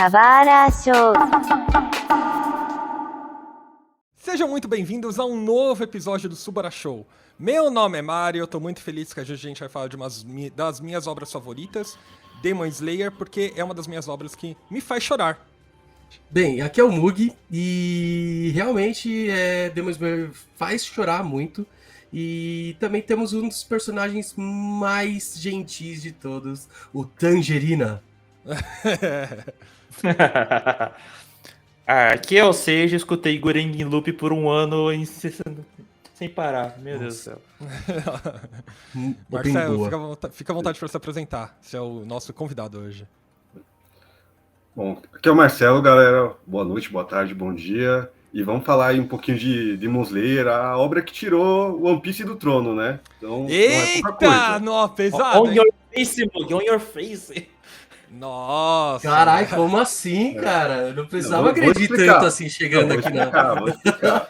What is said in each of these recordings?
Savara Show. Sejam muito bem-vindos a um novo episódio do Subara Show. Meu nome é Mário, eu tô muito feliz que a gente vai falar de das minhas obras favoritas, Demon Slayer, porque é uma das minhas obras que me faz chorar. Bem, aqui é o Mug e realmente Demon Slayer faz chorar muito. E também temos um dos personagens mais gentis de todos, o Tangerina. Aqui é o Seijo, escutei Gurren em loop por um ano sem parar. Meu Deus do céu. Marcelo, fica à vontade para se apresentar. Você é o nosso convidado hoje. Bom, aqui é o Marcelo, galera. Boa noite, boa tarde, bom dia. E vamos falar aí um pouquinho de Demon Slayer, a obra que tirou o One Piece do trono, né? Então, eita! Não, pesado, On your face, Mug, on your face. Nossa! Caralho, como assim, cara? Eu não precisava agredir tanto assim chegando aqui, não. Vou explicar.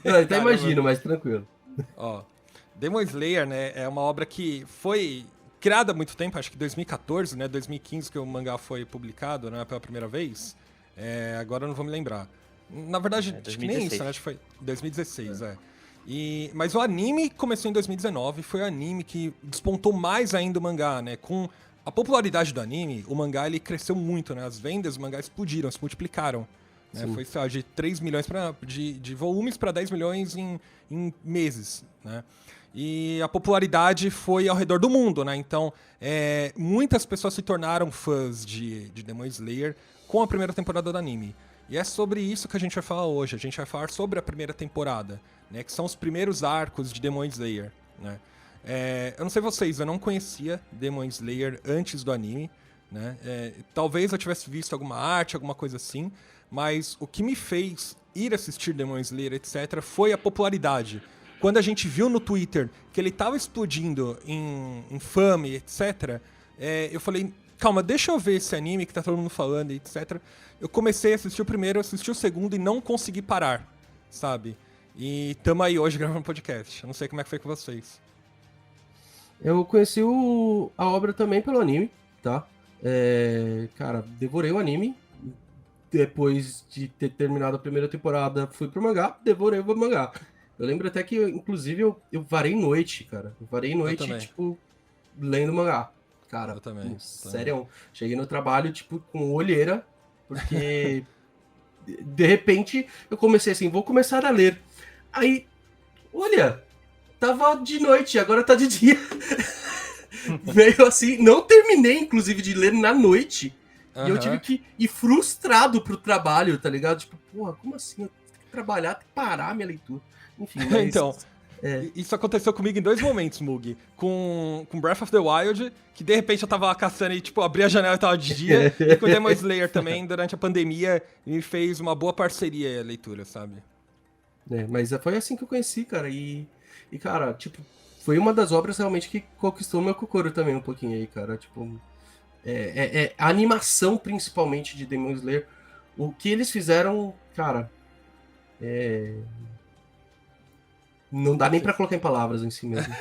Eu até imagino, mas tranquilo. Ó, Demon Slayer, né, é uma obra que foi criada há muito tempo, acho que 2014, né, 2015 que o mangá foi publicado, né, pela primeira vez. Agora eu não vou me lembrar. Na verdade, acho que nem isso, né, acho que foi 2016, Mas o anime começou em 2019, foi o anime que despontou mais ainda o mangá, né, com a popularidade do anime, o mangá ele cresceu muito, né, as vendas do mangá explodiram, se multiplicaram. Né, foi, sei lá, de 3 milhões de volumes para 10 milhões em meses, né? E a popularidade foi ao redor do mundo, né? Então, muitas pessoas se tornaram fãs de Demon Slayer com a primeira temporada do anime. E é sobre isso que a gente vai falar hoje. A gente vai falar sobre a primeira temporada, né? Que são os primeiros arcos de Demon Slayer, né? Eu não sei vocês, eu não conhecia Demon Slayer antes do anime, né? Talvez eu tivesse visto alguma arte, alguma coisa assim, mas o que me fez ir assistir Demon Slayer, etc., foi a popularidade. Quando a gente viu no Twitter que ele tava explodindo em fama, etc., eu falei, calma, deixa eu ver esse anime que tá todo mundo falando, etc. Eu comecei a assistir o primeiro, assisti o segundo e não consegui parar, sabe? E tamo aí hoje gravando um podcast. Eu não sei como é que foi com vocês. Eu conheci a obra também pelo anime, tá? Cara, devorei o anime. Depois de ter terminado a primeira temporada, fui pro mangá, devorei o mangá. Eu lembro até que, inclusive, eu varei noite, cara. Eu varei noite, tipo, lendo mangá. Cara, eu também. Sério, cheguei no trabalho, tipo, com olheira, porque de repente eu comecei assim, vou começar a ler. Aí, olha, tava de noite, agora tá de dia. Veio assim, não terminei, inclusive, de ler na noite. E eu tive que ir frustrado pro trabalho, tá ligado? Tipo, porra, como assim? Eu tenho que trabalhar, tenho que parar minha leitura. Enfim, mas... Então, isso aconteceu comigo em 2 momentos, Mug. Com Breath of the Wild, que de repente eu tava caçando e, tipo, abri a janela e tava de dia. E com Demon Slayer também, durante a pandemia, me fez uma boa parceria a leitura, sabe? Mas foi assim que eu conheci, cara. E, cara, tipo, foi uma das obras realmente que conquistou meu Kokoro também um pouquinho aí, cara. Tipo... a animação, principalmente, de Demon Slayer, o que eles fizeram, cara, não dá nem pra colocar em palavras em si mesmo.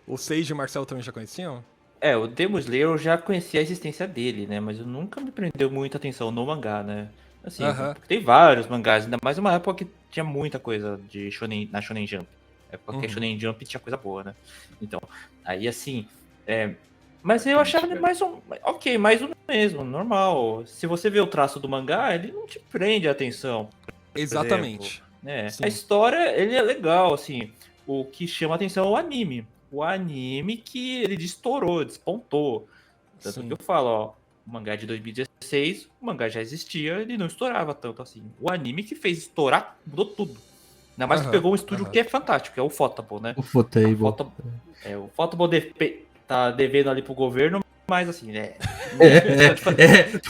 O Sage e o Marcelo também já conheciam? O Demon Slayer eu já conhecia a existência dele, né? Mas eu nunca me prendeu muita atenção no mangá, né? Assim, porque tem vários mangás, ainda mais uma época que tinha muita coisa de shonen, na Shonen Jump. Porque a Shonen Jump tinha coisa boa, né? Então, aí assim... Mas eu achava mais um... Ok, mais um mesmo, normal. Se você vê o traço do mangá, ele não te prende a atenção. Exatamente. A história, ele é legal, assim. O que chama a atenção é o anime. O anime que ele estourou, despontou. Tanto que eu falo, ó, o mangá é de 2016, o mangá já existia, ele não estourava tanto assim. O anime que fez estourar, mudou tudo. Ainda mais que pegou um estúdio que é fantástico, que é o Fotable, né? O Fotable. O Fotable tá devendo ali pro governo, mas assim, né?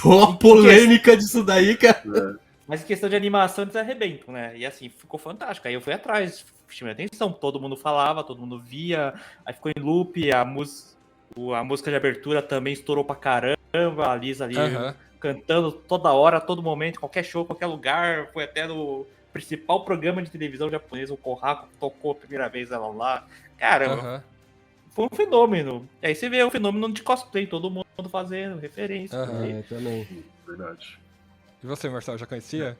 Uma polêmica disso daí, cara. Mas em questão de animação, eles arrebentam, né? E assim, ficou fantástico. Aí eu fui atrás, chamei atenção, todo mundo falava, todo mundo via, aí ficou em loop, a música de abertura também estourou pra caramba, a Lisa ali cantando toda hora, todo momento, qualquer show, qualquer lugar, foi até no principal programa de televisão japonês, o Kohaku, tocou a primeira vez ela lá. Caramba, foi um fenômeno. Aí você vê o fenômeno de cosplay, todo mundo fazendo referência. Também. Verdade. E você, Marcelo, já conhecia?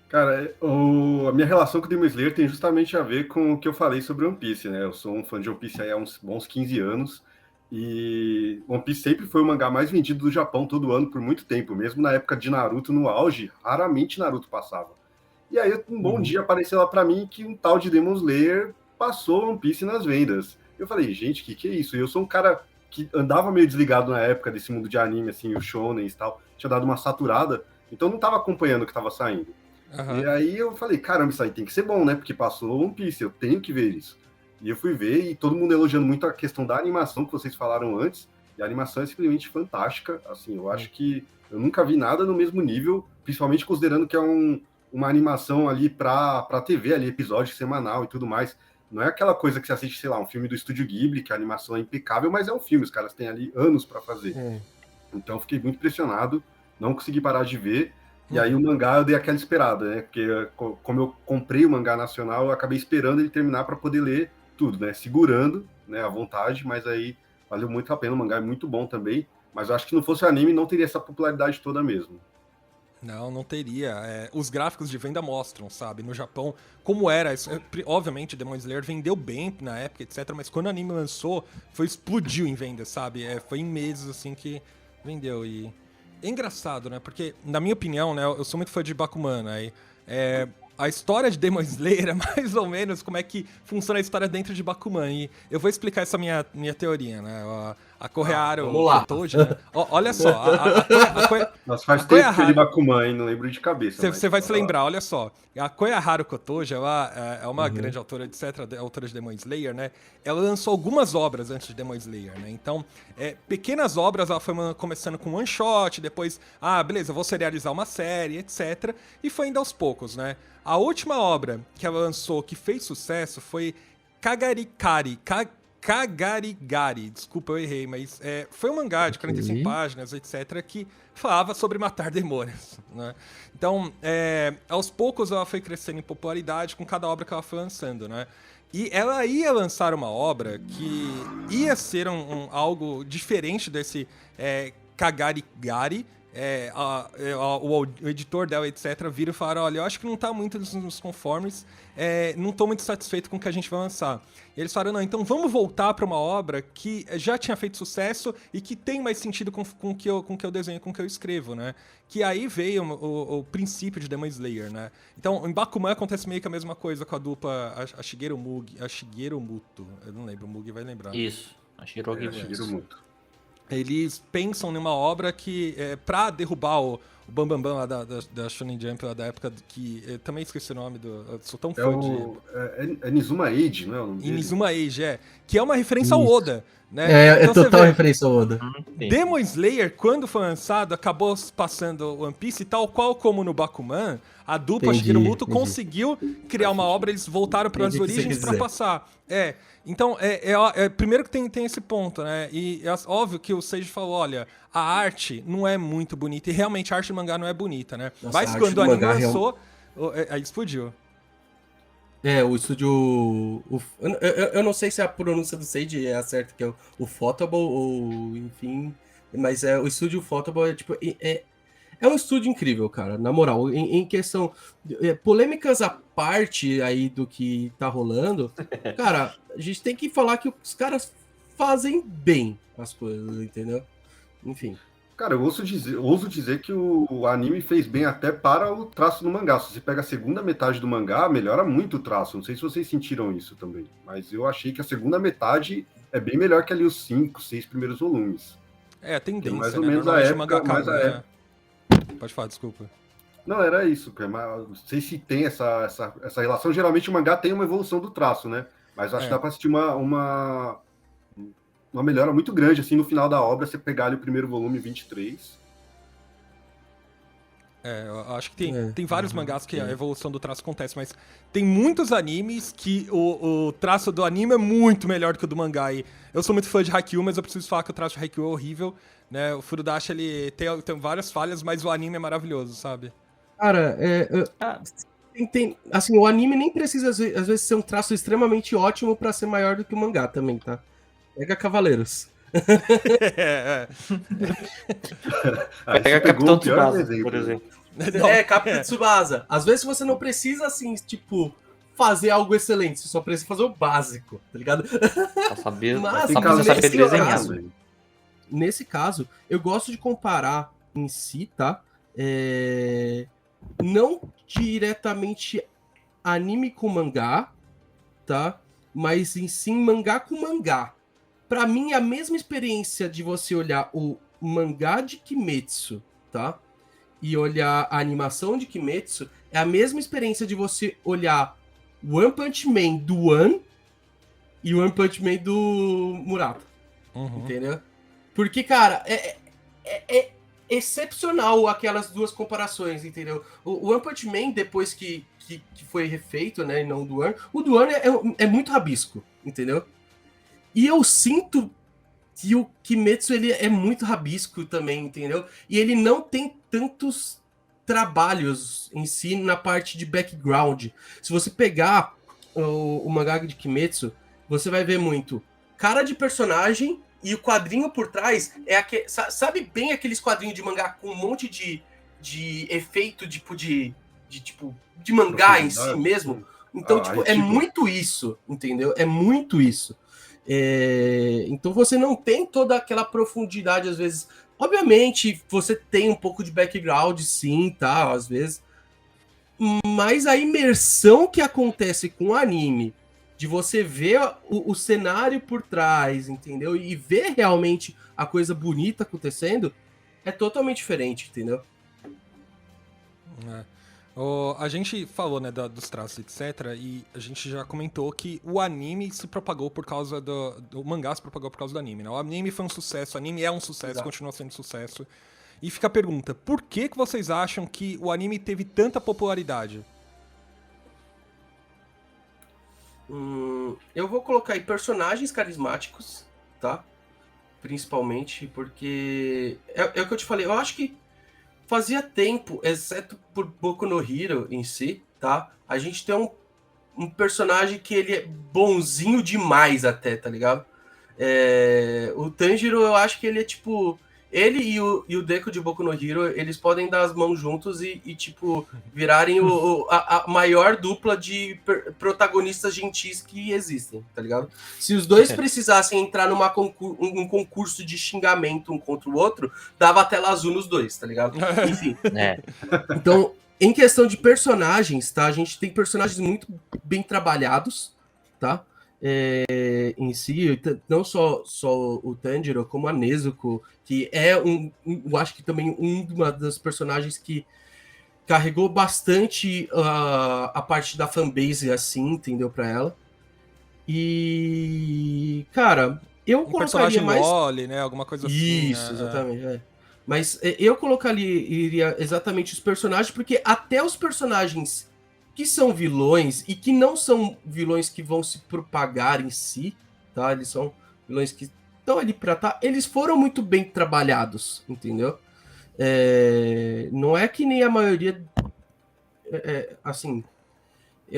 Cara, a minha relação com o Demon Slayer tem justamente a ver com o que eu falei sobre One Piece, né? Eu sou um fã de One Piece aí há uns bons 15 anos. E One Piece sempre foi o mangá mais vendido do Japão todo ano por muito tempo. Mesmo na época de Naruto no auge, raramente Naruto passava. E aí, um bom dia apareceu lá pra mim que um tal de Demon Slayer passou One Piece nas vendas. Eu falei, gente, que é isso? E eu sou um cara que andava meio desligado na época desse mundo de anime, assim, o shonen e tal. Tinha dado uma saturada, então não tava acompanhando o que tava saindo. E aí eu falei, caramba, isso aí tem que ser bom, né? Porque passou One Piece, eu tenho que ver isso. E eu fui ver, e todo mundo elogiando muito a questão da animação que vocês falaram antes. E a animação é simplesmente fantástica. Assim, eu acho que eu nunca vi nada no mesmo nível, principalmente considerando que é uma animação ali pra TV, ali, episódio semanal e tudo mais. Não é aquela coisa que você assiste, sei lá, um filme do Estúdio Ghibli, que a animação é impecável, mas é um filme, os caras têm ali anos para fazer. Então eu fiquei muito impressionado, não consegui parar de ver. E aí o mangá eu dei aquela esperada, né? Porque como eu comprei o mangá nacional, eu acabei esperando ele terminar para poder ler tudo, né? Segurando, né, à vontade, mas aí valeu muito a pena, o mangá é muito bom também. Mas eu acho que se não fosse o anime, não teria essa popularidade toda mesmo. Não teria. Os gráficos de venda mostram, sabe? No Japão, como era. Obviamente, Demon Slayer vendeu bem na época, etc. Mas quando o anime lançou, explodiu em venda, sabe? Foi em meses, assim, que vendeu. E é engraçado, né? Porque, na minha opinião, né? Eu sou muito fã de Bakuman, né? A história de Demon Slayer é mais ou menos como é que funciona a história dentro de Bakuman. E eu vou explicar essa minha teoria, né? A Koreharu Kotoji, né? Olha só, Nossa, faz tempo que eu li Bakuman, hein? Não lembro de cabeça. Você vai se lembrar, olha só. A Koreharu Kotoji, ela é uma grande autora, etc., autora de Demon Slayer, né? Ela lançou algumas obras antes de Demon Slayer, né? Então, pequenas obras, ela foi começando com one shot, depois, beleza, eu vou serializar uma série, etc. E foi indo aos poucos, né? A última obra que ela lançou que fez sucesso foi Kagarigari, desculpa, eu errei, mas foi um mangá de 45 páginas, etc., que falava sobre matar demônios, né? Então, aos poucos ela foi crescendo em popularidade com cada obra que ela foi lançando, né? E ela ia lançar uma obra que ia ser algo diferente desse Kagarigari. O editor dela, etc., vira e fala, olha, eu acho que não tá muito nos conformes, não tô muito satisfeito com o que a gente vai lançar. E eles falaram, não, então vamos voltar para uma obra que já tinha feito sucesso e que tem mais sentido com o que eu desenho, com o que eu escrevo, né? Que aí veio o princípio de Demon Slayer, né? Então, em Bakuman acontece meio que a mesma coisa com a dupla a Shigeru Muto. Eu não lembro, o Mugi vai lembrar. Isso, a Shigeru Muto. Eles pensam numa obra que, pra derrubar o Bambambam lá da Shonen Jump, lá da época que... Eu também esqueci o nome eu sou tão fã de... Nizuma Age, não é o nome dele? Nizuma Age, que é uma referência ao Oda, né? É então, total referência ao Oda. Demon Slayer, quando foi lançado, acabou passando One Piece, tal qual como no Bakuman, a dupla Shigeru Muto conseguiu criar uma obra, eles voltaram para as origens para passar. Então, primeiro que tem esse ponto, né? E é óbvio que o Seiji falou, olha, a arte não é muito bonita, e realmente a arte do mangá não é bonita, né? Nossa, mas quando o anime lançou, aí explodiu. O estúdio... Eu não sei se a pronúncia do Seiji é a certa, que é o Photable, ou enfim... Mas o estúdio Photable é um estúdio incrível, cara, na moral. Em questão... polêmicas à parte aí do que tá rolando, cara, a gente tem que falar que os caras fazem bem as coisas, entendeu? Enfim. Cara, eu ouso dizer que o anime fez bem até para o traço do mangá. Se você pega a segunda metade do mangá, melhora muito o traço. Não sei se vocês sentiram isso também, mas eu achei que a segunda metade é bem melhor que ali os 5, 6 primeiros volumes. A tendência, mais ou menos a época, Pode falar, desculpa. Não, era isso. Não sei se tem essa relação. Geralmente o mangá tem uma evolução do traço, né? Mas acho que dá para assistir uma melhora muito grande, assim, no final da obra, você pegar ali o primeiro volume, 23. Eu acho que tem vários mangás que a evolução do traço acontece, mas tem muitos animes que o traço do anime é muito melhor do que o do mangá. E eu sou muito fã de Haikyuu, mas eu preciso falar que o traço de Haikyuu é horrível, né? O Furudashi, ele tem várias falhas, mas o anime é maravilhoso, sabe? Cara, assim, o anime nem precisa, às vezes, ser um traço extremamente ótimo pra ser maior do que o mangá também, tá? Pega Cavaleiros. Pega Capitão Tsubasa, por exemplo. Capitão Tsubasa. Às vezes você não precisa, assim, tipo, fazer algo excelente. Você só precisa fazer o básico, tá ligado? Só saber, Mas, só precisa saber desenhar. Nesse caso, eu gosto de comparar em si, tá? Não diretamente anime com mangá, tá? Mas em sim mangá com mangá. Pra mim, é a mesma experiência de você olhar o mangá de Kimetsu, tá? E olhar a animação de Kimetsu, é a mesma experiência de você olhar One Punch Man do One e One Punch Man do Murata. Entendeu? Porque, cara, é excepcional aquelas duas comparações, entendeu? O One Punch Man, depois que foi refeito, né, e não o do One, o do One é muito rabisco, entendeu? E eu sinto que o Kimetsu, ele é muito rabisco também, entendeu? E ele não tem tantos trabalhos em si na parte de background. Se você pegar o mangá de Kimetsu, você vai ver muito cara de personagem e o quadrinho por trás sabe bem aqueles quadrinhos de mangá com um monte de efeito tipo de mangá em si mesmo? Então, é muito isso, entendeu? É muito isso. Então você não tem toda aquela profundidade, às vezes. Obviamente, você tem um pouco de background, sim, tá, às vezes. Mas a imersão que acontece com o anime, de você ver o cenário por trás, entendeu? E ver realmente a coisa bonita acontecendo, é totalmente diferente, entendeu? A gente falou, né, dos traços, etc. E a gente já comentou que o anime se propagou por causa do mangá se propagou por causa do anime, né? O anime foi um sucesso, o anime é um sucesso, exato, continua sendo sucesso. E fica a pergunta, por que vocês acham que o anime teve tanta popularidade? Eu vou colocar aí personagens carismáticos, tá? Principalmente, porque é o que eu te falei, eu acho que fazia tempo, exceto por Boku no Hero em si, tá? A gente tem um personagem que ele é bonzinho demais até, tá ligado? O Tanjiro, eu acho que ele é tipo... Ele e o Deku de Boku no Hero, eles podem dar as mãos juntos e tipo, virarem a maior dupla de protagonistas gentis que existem, tá ligado? Se os dois precisassem entrar num concurso de xingamento um contra o outro, dava tela azul nos dois, tá ligado? Enfim. Então, em questão de personagens, tá? A gente tem personagens muito bem trabalhados, tá? Em si, não só o Tanjiro, como a Nezuko, que é eu acho que também uma das personagens que carregou bastante a parte da fanbase, assim, entendeu, pra ela. E, cara, eu colocaria mais... Loli, né, alguma coisa assim. Isso, exatamente, Mas eu colocaria exatamente os personagens, porque até os personagens que são vilões e que não são vilões que vão se propagar em si, tá? Eles são vilões que estão ali pra tá. Eles foram muito bem trabalhados, entendeu? Não é que nem a maioria, assim.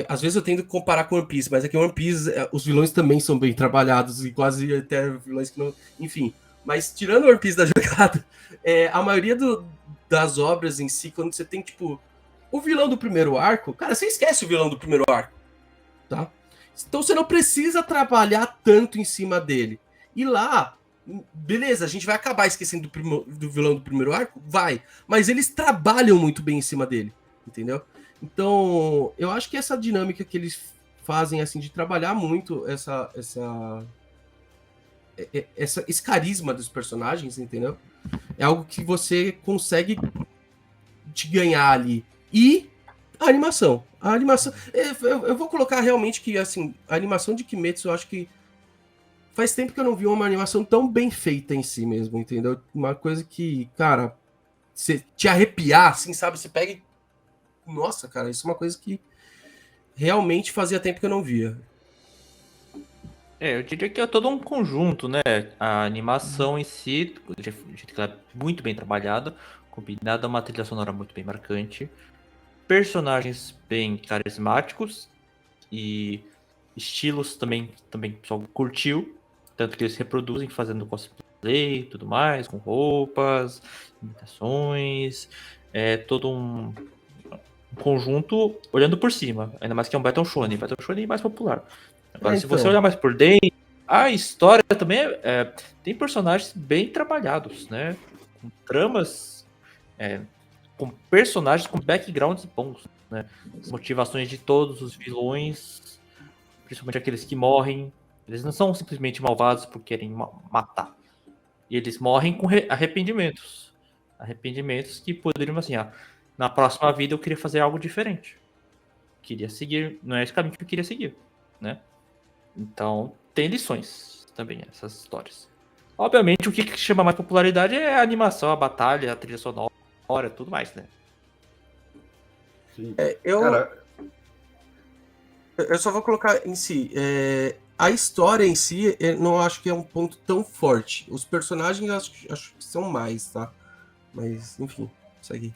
Às vezes eu tento comparar com One Piece, mas é que One Piece, os vilões também são bem trabalhados e quase até vilões que não. Enfim. Mas tirando o One Piece da jogada, a maioria das obras em si, quando você tem, tipo, o vilão do primeiro arco, cara, você esquece o vilão do primeiro arco, tá? Então você não precisa trabalhar tanto em cima dele. E lá, beleza, a gente vai acabar esquecendo do vilão do primeiro arco? Vai. Mas eles trabalham muito bem em cima dele, entendeu? Então, eu acho que essa dinâmica que eles fazem, assim, de trabalhar muito esse carisma dos personagens, entendeu? É algo que você consegue te ganhar ali. E a animação. Eu vou colocar realmente que, assim, a animação de Kimetsu, eu acho que faz tempo que eu não vi uma animação tão bem feita em si mesmo, entendeu? Uma coisa que, cara, você te arrepiar, assim, sabe? Você pega e... Nossa, cara, isso é uma coisa que realmente fazia tempo que eu não via. Eu diria que é todo um conjunto, né? A animação em si, ela é muito bem trabalhada, combinada a uma trilha sonora muito bem marcante, personagens bem carismáticos e estilos também o pessoal curtiu. Tanto que eles reproduzem fazendo cosplay e tudo mais, com roupas, imitações, todo um conjunto olhando por cima. Ainda mais que é um Battle Shonen. Battle Shonen é mais popular. Agora, se você olhar mais por dentro, a história também tem personagens bem trabalhados, né? Com tramas, com personagens com backgrounds bons, né? As motivações de todos os vilões, principalmente aqueles que morrem, eles não são simplesmente malvados por querem matar. E eles morrem com arrependimentos. Arrependimentos que poderiam, assim, na próxima vida eu queria fazer algo diferente. Queria seguir, não é esse caminho que eu queria seguir, né? Então, tem lições também essas histórias. Obviamente, o que chama mais popularidade é a animação, a batalha, a trilha sonora, tudo mais, né? Sim. Eu só vou colocar em si. A história em si, eu não acho que é um ponto tão forte. Os personagens acho que são mais, tá? Mas, enfim, segue.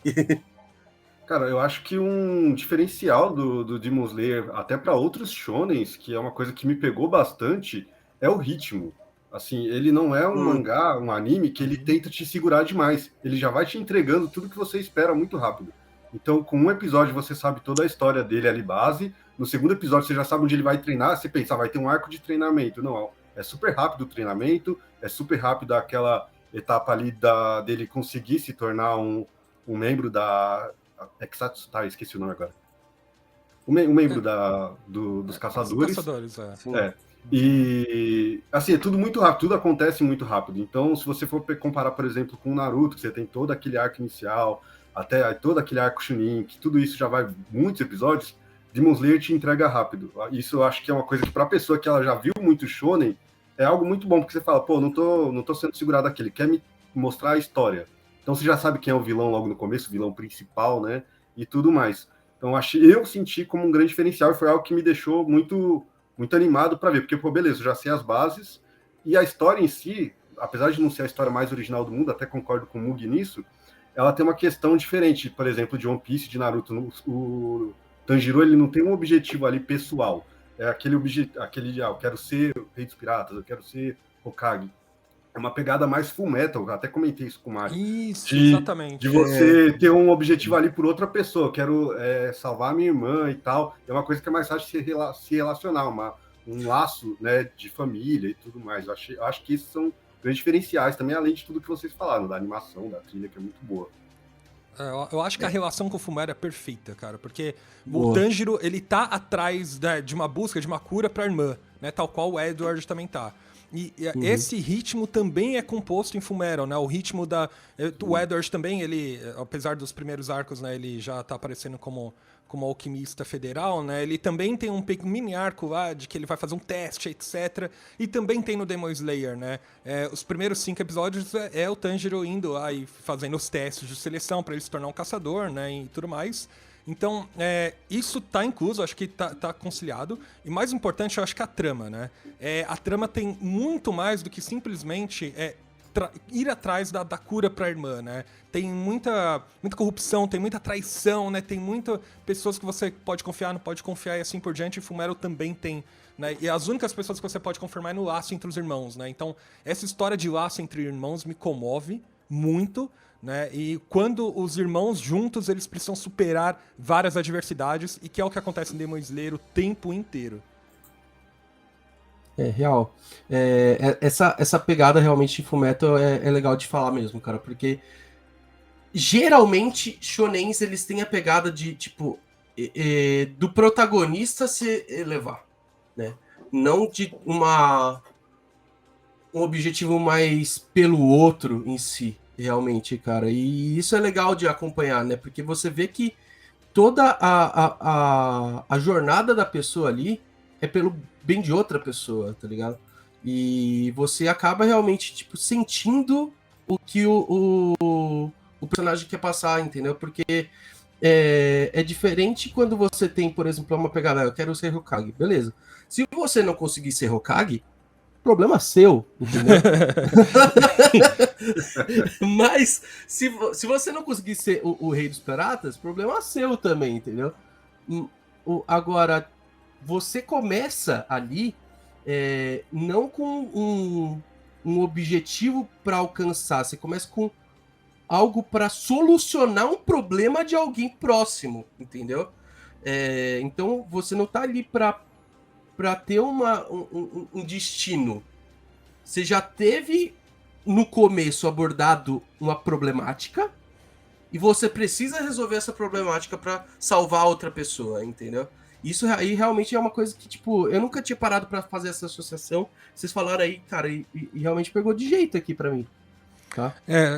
Cara, eu acho que um diferencial do Demon Slayer, até para outros shonens, que é uma coisa que me pegou bastante, é o ritmo. Assim, ele não é um mangá, um anime que ele tenta te segurar demais. Ele já vai te entregando tudo que você espera muito rápido. Então, com um episódio você sabe toda a história dele ali base. No segundo episódio você já sabe onde ele vai treinar. Você pensa, vai ter um arco de treinamento. Não, é super rápido o treinamento, é super rápido aquela etapa ali dele conseguir se tornar um membro da... Exatsu, tá, esqueci o nome agora. Um membro dos caçadores. Os caçadores, E, assim, é tudo muito rápido, tudo acontece muito rápido. Então, se você for comparar, por exemplo, com o Naruto, que você tem todo aquele arco inicial, até todo aquele arco Chunin, que tudo isso já vai muitos episódios, Demon Slayer te entrega rápido. Isso eu acho que é uma coisa que, pra pessoa que ela já viu muito Shonen, é algo muito bom, porque você fala, pô, não tô sendo segurado aqui, ele quer me mostrar a história. Então você já sabe quem é o vilão logo no começo, o vilão principal, né? E tudo mais. Então eu senti como um grande diferencial e foi algo que me deixou muito, muito animado para ver. Porque, pô, beleza, eu já sei as bases. E a história em si, apesar de não ser a história mais original do mundo, até concordo com o Mugi nisso, ela tem uma questão diferente. Por exemplo, de One Piece, de Naruto. O Tanjiro, ele não tem um objetivo ali pessoal. É aquele eu quero ser o rei dos piratas, eu quero ser Hokage. É uma pegada mais full metal, eu até comentei isso com o Mário. Isso, exatamente. De você ter um objetivo ali por outra pessoa, eu quero salvar minha irmã e tal. É uma coisa que é mais fácil de se relacionar, um laço, né, de família e tudo mais. Eu acho que esses são grandes diferenciais também, além de tudo que vocês falaram, da animação, da trilha, que é muito boa. Eu acho que a relação com o Fumero é perfeita, cara, porque o Tanjiro, ele tá atrás de uma busca, de uma cura pra irmã, né, tal qual o Edward também tá. E esse ritmo também é composto em Fumero, né? O ritmo o Edward também, ele, apesar dos primeiros arcos, né, ele já tá aparecendo como alquimista federal, né? Ele também tem um mini arco lá de que ele vai fazer um teste, etc. E também tem no Demon Slayer, né? Os primeiros 5 episódios é o Tanjiro indo lá e fazendo os testes de seleção para ele se tornar um caçador, né? E tudo mais. Então, isso tá incluso, acho que tá conciliado. E mais importante, eu acho que a trama, né? A trama tem muito mais do que simplesmente ir atrás da cura pra irmã, né? Tem muita corrupção, tem muita traição, né? Tem muitas pessoas que você pode confiar, não pode confiar e assim por diante. E Fumero também tem, né? E as únicas pessoas que você pode confirmar é no laço entre os irmãos, né? Então, essa história de laço entre irmãos me comove muito, né? E quando os irmãos juntos, eles precisam superar várias adversidades, e que é o que acontece em Demon Slayer o tempo inteiro. Real. Essa pegada realmente de Fullmetal é legal de falar mesmo, cara, porque geralmente shonens, eles têm a pegada de, tipo, do protagonista se elevar, né? Não de um objetivo mais pelo outro em si, realmente, cara. E isso é legal de acompanhar, né? Porque você vê que toda a jornada da pessoa ali é pelo bem de outra pessoa, tá ligado? E você acaba realmente, tipo, sentindo o que o personagem quer passar, entendeu? Porque é diferente quando você tem, por exemplo, uma pegada, eu quero ser Hokage, beleza. Se você não conseguir ser Hokage, problema seu, entendeu? Mas se você não conseguir ser o rei dos piratas, problema seu também, entendeu? Agora, você começa ali não com um objetivo para alcançar, você começa com algo para solucionar um problema de alguém próximo, entendeu? Então você não tá ali para ter um destino. Você já teve no começo abordado uma problemática e você precisa resolver essa problemática para salvar outra pessoa, entendeu? Isso aí realmente é uma coisa que, tipo, eu nunca tinha parado para fazer essa associação. Vocês falaram aí, cara, e realmente pegou de jeito aqui para mim. Tá?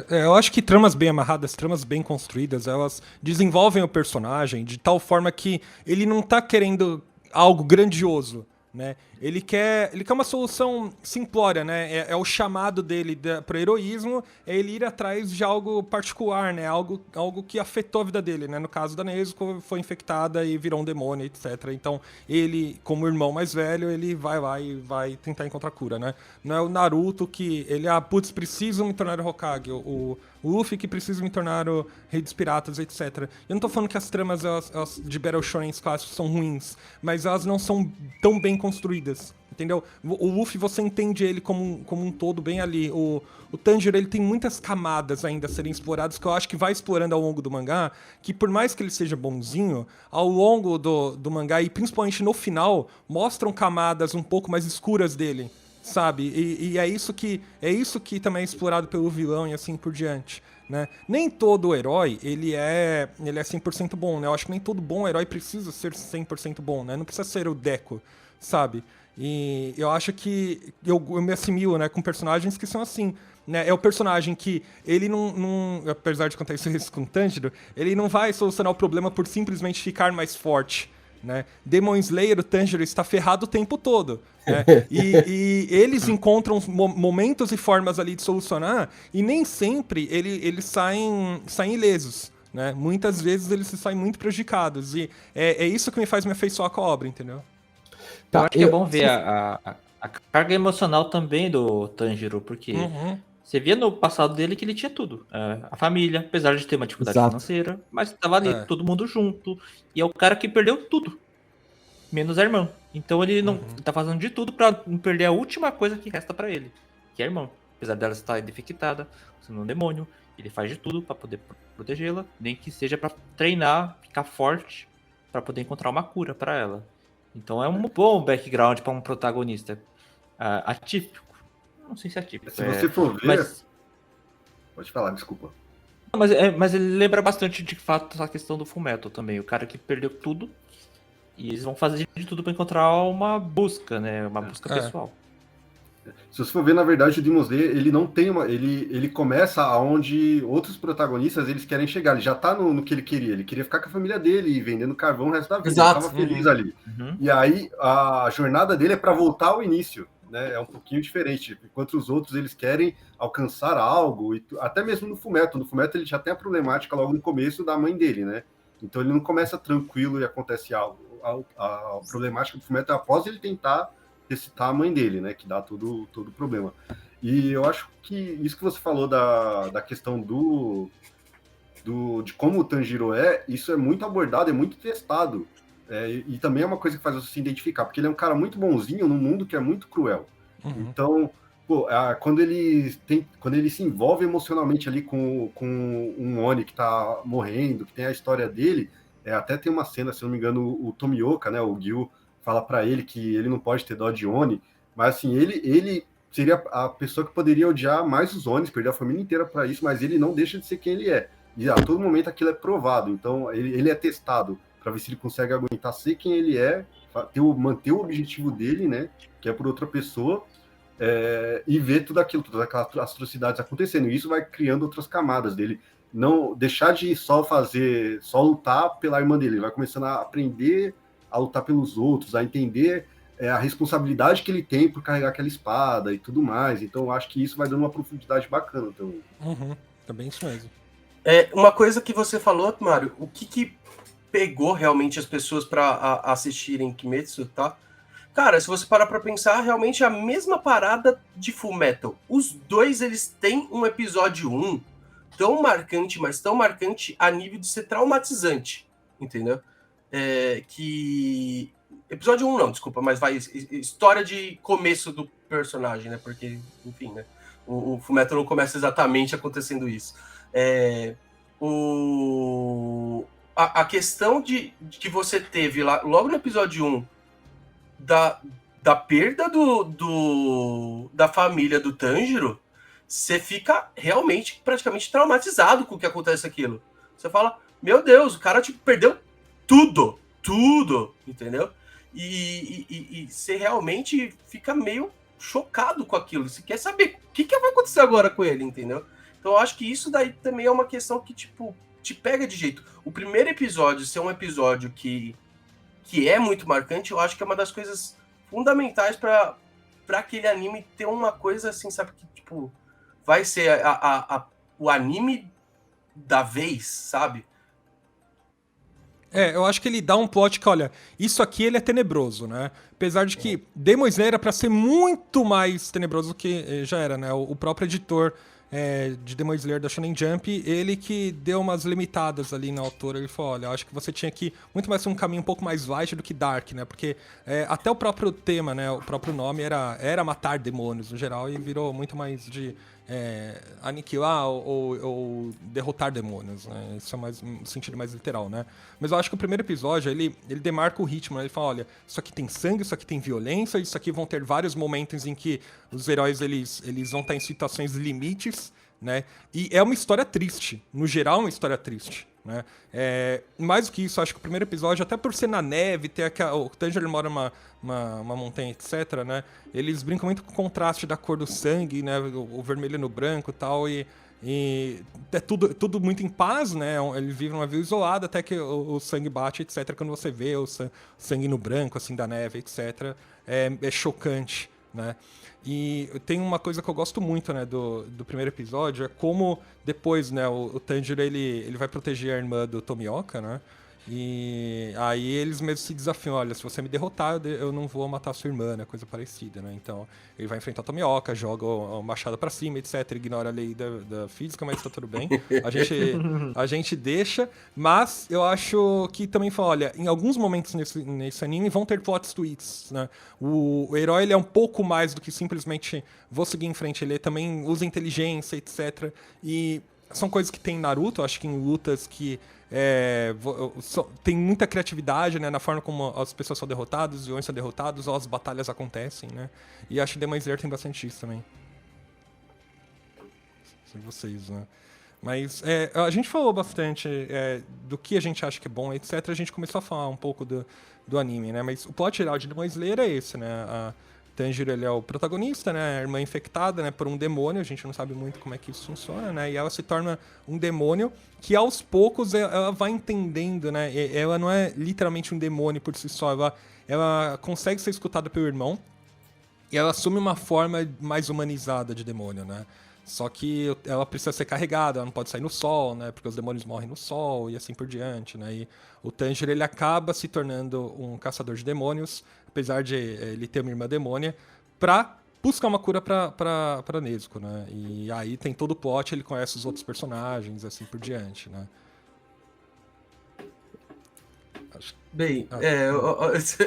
Eu acho que tramas bem amarradas, tramas bem construídas, elas desenvolvem o personagem de tal forma que ele não tá querendo algo grandioso, né? Ele quer uma solução simplória, né? É o chamado dele para heroísmo, é ele ir atrás de algo particular, né? Algo que afetou a vida dele, né? No caso da Nezuko, foi infectada e virou um demônio, etc. Então, ele, como irmão mais velho, ele vai lá e vai tentar encontrar cura, né? Não é o Naruto que ele, putz, preciso me tornar o Hokage, o Luffy que precisa me tornar o Rei dos Piratas, etc. Eu não tô falando que as tramas elas de Battle Shonen clássicos são ruins, mas elas não são tão bem construídas. Entendeu? O Luffy, você entende ele como um todo bem ali. O Tanjiro, ele tem muitas camadas ainda a serem exploradas, que eu acho que vai explorando ao longo do mangá, que por mais que ele seja bonzinho, ao longo do mangá, e principalmente no final, mostram camadas um pouco mais escuras dele, sabe? E é isso que também é explorado pelo vilão e assim por diante. Né? Nem todo herói ele é 100% bom, né? Eu acho que nem todo bom herói precisa ser 100% bom, né? Não precisa ser o Deco, sabe? E eu acho que eu me assimilo, né, com personagens que são assim, né? É o personagem que ele não apesar de acontecer isso com o Tanjiro, ele não vai solucionar o problema por simplesmente ficar mais forte, né? Demon Slayer, o Tanjiro está ferrado o tempo todo, né? E eles encontram momentos e formas ali de solucionar e nem sempre eles saem ilesos, né? Muitas vezes eles se saem muito prejudicados e é isso que me faz me afeiçoar com a obra, entendeu? Eu acho que é bom ver a carga emocional também do Tanjiro, porque você via no passado dele que ele tinha tudo. A família, apesar de ter uma dificuldade financeira, mas estava ali, todo mundo junto. E é o cara que perdeu tudo, menos a irmã. Então ele não tá fazendo de tudo pra não perder a última coisa que resta pra ele, que é a irmã. Apesar dela estar defectada, sendo um demônio, ele faz de tudo pra poder protegê-la, nem que seja pra treinar, ficar forte, pra poder encontrar uma cura pra ela. Então é um bom background para um protagonista atípico. Não sei se é atípico. Se você for ver... Mas... Pode falar, desculpa. Mas ele lembra bastante, de fato, essa questão do Fullmetal também. O cara que perdeu tudo e eles vão fazer de tudo para encontrar uma busca, né? Uma busca pessoal. Se você for ver, na verdade, o Demon Slayer, ele não tem uma... Ele começa aonde outros protagonistas eles querem chegar. Ele já tá no que ele queria. Ele queria ficar com a família dele e vendendo carvão o resto da vida. Exato. Ele tava feliz ali. E aí, a jornada dele é para voltar ao início. Né? É um pouquinho diferente. Enquanto os outros, eles querem alcançar algo. Até mesmo no Fullmetal. No Fullmetal, ele já tem a problemática logo no começo da mãe dele, né? Então, ele não começa tranquilo e acontece algo. A problemática do Fullmetal é após ele tentar recitar a mãe dele, né, que dá todo o problema. E eu acho que isso que você falou da questão de como o Tanjiro isso é muito abordado, é muito testado. E também é uma coisa que faz você se identificar, porque ele é um cara muito bonzinho num mundo que é muito cruel. Então, quando ele se envolve emocionalmente ali com um Oni que tá morrendo, que tem a história dele, até tem uma cena, se não me engano, o Tomioka, né, o Gyu, fala para ele que ele não pode ter dó de Oni, mas assim, ele seria a pessoa que poderia odiar mais os Onis, perder a família inteira para isso, mas ele não deixa de ser quem ele é. E a todo momento aquilo é provado, então ele é testado para ver se ele consegue aguentar ser quem ele é, manter o objetivo dele, né, que é por outra pessoa, e ver tudo aquilo, todas aquelas atrocidades acontecendo. E isso vai criando outras camadas dele. Não deixar de só lutar pela irmã dele, ele vai começando a aprender a lutar pelos outros, a entender a responsabilidade que ele tem por carregar aquela espada e tudo mais. Então, eu acho que isso vai dando uma profundidade bacana também. Também isso mesmo. Uma coisa que você falou, Mário, o que pegou realmente as pessoas para assistirem Kimetsu, tá? Cara, se você parar pra pensar, realmente é a mesma parada de Fullmetal. Os dois, eles têm um episódio 1 tão marcante, mas tão marcante a nível de ser traumatizante, entendeu? Que Episódio 1 não, desculpa, mas vai história de começo do personagem, né? Porque, enfim, né? O Fullmetal não começa exatamente acontecendo isso. A questão de que você teve lá, logo no episódio 1 da perda da família do Tanjiro, você fica realmente praticamente traumatizado com o que acontece aquilo. Você fala, meu Deus, o cara tipo, perdeu tudo, entendeu? E você realmente fica meio chocado com aquilo. Você quer saber o que vai acontecer agora com ele, entendeu? Então eu acho que isso daí também é uma questão que, tipo, te pega de jeito. O primeiro episódio ser um episódio que é muito marcante, eu acho que é uma das coisas fundamentais para aquele anime ter uma coisa assim, sabe? Que, tipo, vai ser o anime da vez, sabe? Eu acho que ele dá um plot que, olha, isso aqui ele é tenebroso, né? Apesar de que Demon Slayer era pra ser muito mais tenebroso do que já era, né? O próprio editor de Demon Slayer da Shonen Jump, ele que deu umas limitadas ali na autora, ele falou, olha, eu acho que você tinha que muito mais um caminho um pouco mais light do que dark, né? Porque até o próprio tema, né? O próprio nome era matar demônios no geral e virou muito mais de aniquilar ou derrotar demônios, né? Isso é mais um sentido mais literal, né? Mas eu acho que o primeiro episódio, ele demarca o ritmo, né? Ele fala, olha, isso aqui tem sangue, isso aqui tem violência, isso aqui vão ter vários momentos em que os heróis, eles vão estar em situações limites, né? E é uma história triste, no geral é uma história triste, né? Mais do que isso, acho que o primeiro episódio, até por ser na neve, ter o Tanjiro mora numa montanha, etc, né? Eles brincam muito com o contraste da cor do sangue, né? O vermelho no branco e tal, e é tudo muito em paz, né? Eles vivem uma vida isolada até que o sangue bate, etc. Quando você vê o sangue no branco, assim, da neve, etc, é chocante, né? E tem uma coisa que eu gosto muito, né, do primeiro episódio, é como depois, né, o Tanjiro, ele vai proteger a irmã do Tomioka, né? E aí eles mesmos se desafiam, olha, se você me derrotar, eu não vou matar a sua irmã, né? Coisa parecida, né? Então, ele vai enfrentar a Tomioka, joga o machado pra cima, etc. Ignora a lei da física, mas tá tudo bem. A gente deixa, mas eu acho que também fala, olha, em alguns momentos nesse anime vão ter plot twists, né? O herói, ele é um pouco mais do que simplesmente vou seguir em frente, ele também usa inteligência, etc. E são coisas que tem em Naruto, acho que em lutas que tem muita criatividade, né, na forma como as pessoas são derrotadas, os vilões são derrotados, ou as batalhas acontecem, né? E acho que Demon Slayer tem bastante isso também. Não sei vocês, né? Mas a gente falou bastante do que a gente acha que é bom, etc. A gente começou a falar um pouco do anime, né? Mas o plot geral de Demon Slayer é esse, né? A Tanjiro, ele é o protagonista, né? A irmã infectada, né, por um demônio. A gente não sabe muito como é que isso funciona, né? E ela se torna um demônio que, aos poucos, ela vai entendendo, né? Ela não é literalmente um demônio por si só. Ela consegue ser escutada pelo irmão e ela assume uma forma mais humanizada de demônio, né? Só que ela precisa ser carregada, ela não pode sair no sol, né? Porque os demônios morrem no sol e assim por diante, né? E o Tanjiro, ele acaba se tornando um caçador de demônios, apesar de ele ter uma irmã demônia, pra buscar uma cura pra Nezuko, né? E aí tem todo o plot, ele conhece os outros personagens, assim por diante, né? Bem,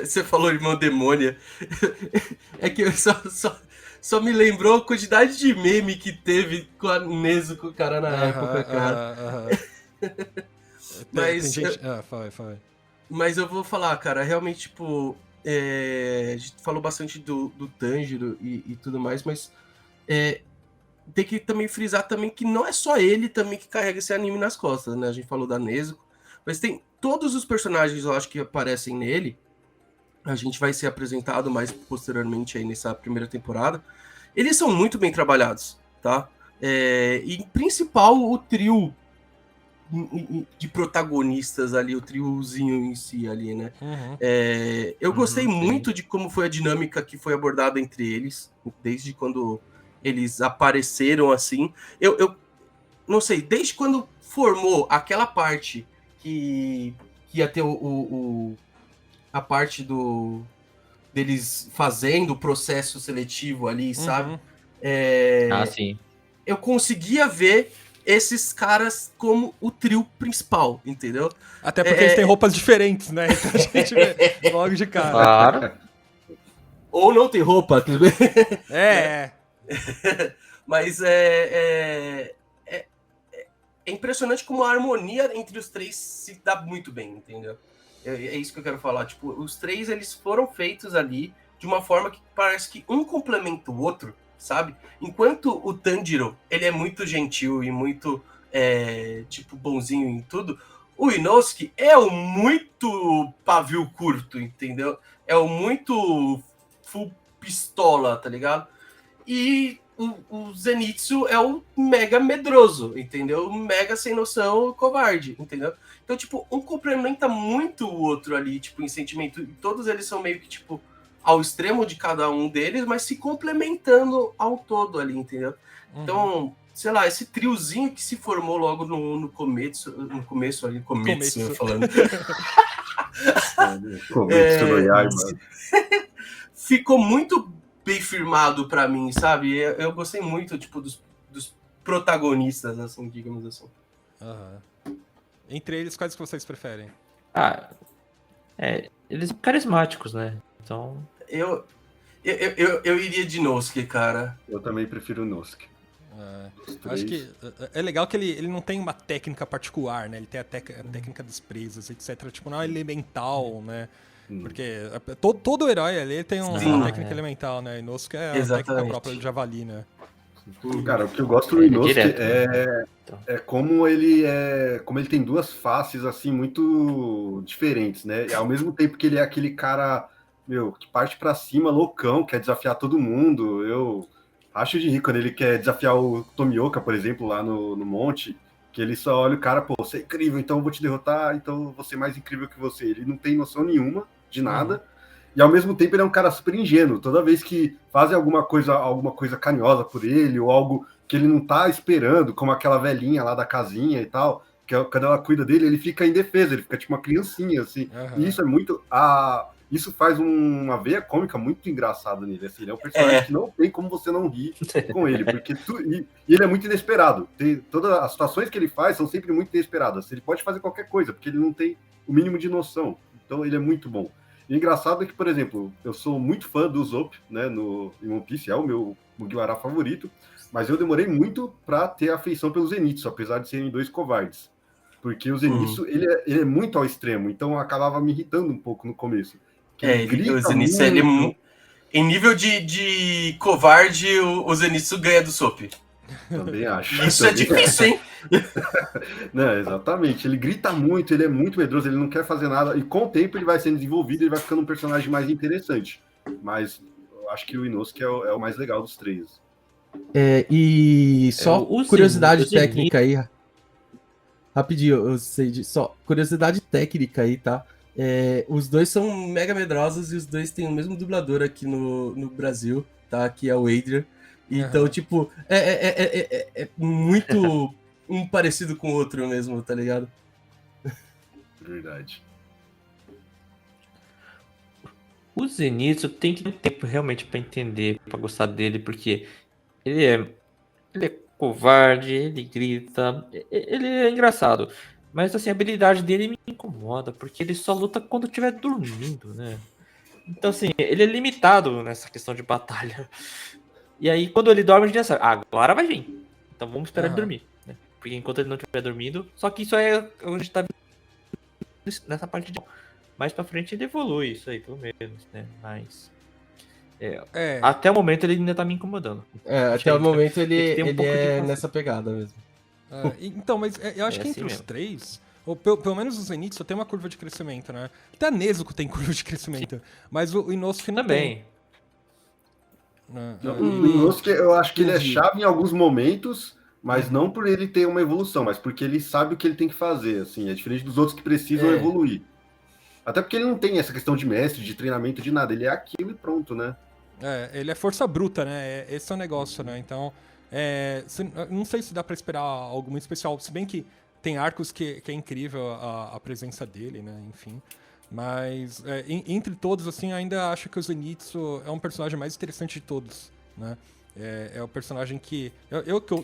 você falou irmã demônia. É que eu só me lembrou a quantidade de meme que teve com a Nezuko, cara, na época, cara. Mas, tem gente... fala. Mas eu vou falar, cara, realmente, tipo, a gente falou bastante do Tanjiro e tudo mais, mas tem que também frisar também que não é só ele também que carrega esse anime nas costas, né? A gente falou da Nezuko, mas tem todos os personagens, eu acho, que aparecem nele. A gente vai ser apresentado mais posteriormente aí nessa primeira temporada. Eles são muito bem trabalhados, tá? E em principal o trio de protagonistas ali, o triozinho em si ali, né? Uhum. Eu gostei muito de como foi a dinâmica que foi abordada entre eles, desde quando eles apareceram assim. Eu não sei, desde quando formou aquela parte que ia ter a parte deles fazendo o processo seletivo ali, sabe? Sim. Eu conseguia ver esses caras como o trio principal, entendeu? Até porque eles têm roupas diferentes, né? Então a gente vê logo de cara. Claro. Ou não tem roupa, tudo bem? É. Mas é impressionante como a harmonia entre os três se dá muito bem, entendeu? É isso que eu quero falar. Tipo, os três, eles foram feitos ali de uma forma que parece que um complementa o outro, sabe? Enquanto o Tanjiro, ele é muito gentil e muito, tipo, bonzinho em tudo, o Inosuke é o muito pavio curto, entendeu? É o muito full pistola, tá ligado? E o Zenitsu é o mega medroso, entendeu? O mega sem noção, covarde, entendeu? Então, tipo, um complementa muito o outro ali, tipo, em sentimento. E todos eles são meio que, tipo, ao extremo de cada um deles, mas se complementando ao todo ali, entendeu? Então, sei lá, esse triozinho que se formou logo no começo ali, começo. Falando. Começo do Yaiba. Ficou muito bem firmado pra mim, sabe? Eu gostei muito, tipo, dos protagonistas, assim, digamos assim. Entre eles, quais que vocês preferem? Eles são carismáticos, né? Então... Eu iria de Inosuke, cara. Eu também prefiro o Inosuke. Acho que é legal que ele não tem uma técnica particular, né? Ele tem a técnica das presas, etc. Tipo, não é elemental, né? Porque todo herói ali tem uma técnica elemental, né? Inosuke é a técnica própria de javali, né? Cara, o que eu gosto do Inosuke é como ele tem duas faces, assim, muito diferentes, né? E ao mesmo tempo que ele é aquele cara, que parte pra cima, loucão, quer desafiar todo mundo. Eu acho de rir quando ele quer desafiar o Tomioka, por exemplo, lá no monte, que ele só olha o cara, pô, você é incrível, então eu vou te derrotar, então eu vou ser mais incrível que você. Ele não tem noção nenhuma de nada. E ao mesmo tempo ele é um cara super ingênuo. Toda vez que fazem alguma coisa carinhosa por ele, ou algo que ele não tá esperando, como aquela velhinha lá da casinha e tal, que quando ela cuida dele, ele fica indefeso, ele fica tipo uma criancinha, assim. E isso é muito... Isso faz uma veia cômica muito engraçada nele. Assim, ele é um personagem que não tem como você não rir com ele, porque e ele é muito inesperado. Todas as situações que ele faz são sempre muito inesperadas. Ele pode fazer qualquer coisa, porque ele não tem o mínimo de noção. Então ele é muito bom. E o engraçado é que, por exemplo, eu sou muito fã do Usopp, né, em One Piece, é o meu Mugiwara favorito, mas eu demorei muito para ter afeição pelo Zenitsu, apesar de serem dois covardes. Porque o Zenitsu, ele é muito ao extremo, então acabava me irritando um pouco no começo. O Zenitsu, em nível de covarde, o Zenitsu ganha do Usopp. Também acho. Isso é difícil, hein? Não, exatamente. Ele grita muito, ele é muito medroso, ele não quer fazer nada. E com o tempo ele vai sendo desenvolvido, ele vai ficando um personagem mais interessante. Mas eu acho que o Inosuke é o mais legal dos três. E só curiosidade técnica aí. Rapidinho, só curiosidade técnica aí, tá? Os dois são mega medrosos e os dois têm o mesmo dublador aqui no Brasil, tá? Que é o Adrian. Então, tipo, é muito um parecido com o outro mesmo, tá ligado? Verdade. O Zenitsu tem que ter tempo realmente pra entender, pra gostar dele, porque ele é covarde, ele grita, ele é engraçado. Mas assim, a habilidade dele me incomoda, porque ele só luta quando estiver dormindo, né? Então assim, ele é limitado nessa questão de batalha. E aí, quando ele dorme, a gente já sabe, agora vai vir. Então vamos esperar ele dormir. Né? Porque enquanto ele não estiver dormindo... Só que isso é onde tá nessa parte de... Mais pra frente ele evolui, isso aí, pelo menos, né? Mas... Até o momento ele ainda tá me incomodando. Até o momento ele nessa pegada mesmo. Então, mas eu acho que entre os três... Ou pelo menos o Zenitsu tem uma curva de crescimento, né? Até a Nezuko tem curva de crescimento. Sim. Mas o Inosuke não também tem. O Inosuke, eu acho que ele é chave em alguns momentos, mas não por ele ter uma evolução, mas porque ele sabe o que ele tem que fazer, assim, é diferente dos outros que precisam evoluir. Até porque ele não tem essa questão de mestre, de treinamento, de nada, ele é aquilo e pronto, né? Ele é força bruta, né? Esse é o negócio, né? Então, não sei se dá pra esperar algo muito especial, se bem que tem arcos que é incrível a presença dele, né? Enfim. Mas, entre todos, assim, ainda acho que o Zenitsu é um personagem mais interessante de todos, né? É o personagem que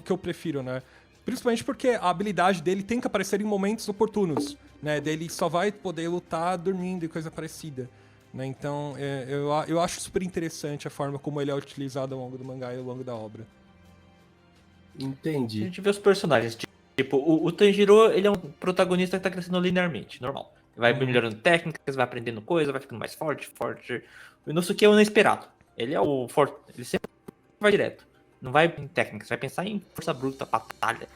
eu prefiro, né? Principalmente porque a habilidade dele tem que aparecer em momentos oportunos, né? Ele só vai poder lutar dormindo e coisa parecida. Né? Então, eu acho super interessante a forma como ele é utilizado ao longo do mangá e ao longo da obra. Entendi. A gente vê os personagens. Tipo, o Tanjiro, ele é um protagonista que tá crescendo linearmente, normal. Vai melhorando técnicas, vai aprendendo coisas, vai ficando mais forte. O Inosuke é o inesperado. Ele é o forte. Ele sempre vai direto. Não vai em técnicas, vai pensar em força bruta, batalha.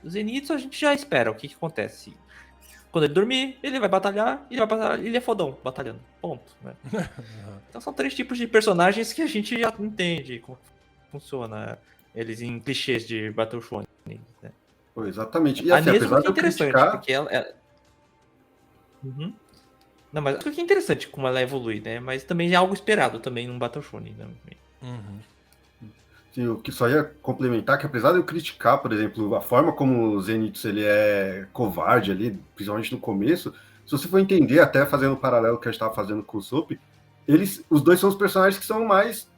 O Zenitsu a gente já espera o que acontece. Quando ele dormir, ele vai batalhar, ele é fodão, batalhando. Ponto. Né? Então são 3 tipos de personagens que a gente já entende como funciona eles em clichês de Battle Shonen. Né? Pô, exatamente. E A assim, Nezuko apesar é de eu interessante, criticar... porque ela... Uhum. Não, mas acho que é interessante como ela evolui, né? Mas também é algo esperado também num Battle Shonen. Né? Sim, o que só ia complementar, que apesar de eu criticar, por exemplo, a forma como o Zenitsu ele é covarde ali, principalmente no começo, se você for entender, até fazendo um paralelo que a gente estava fazendo com o Soap, os dois são os personagens que são mais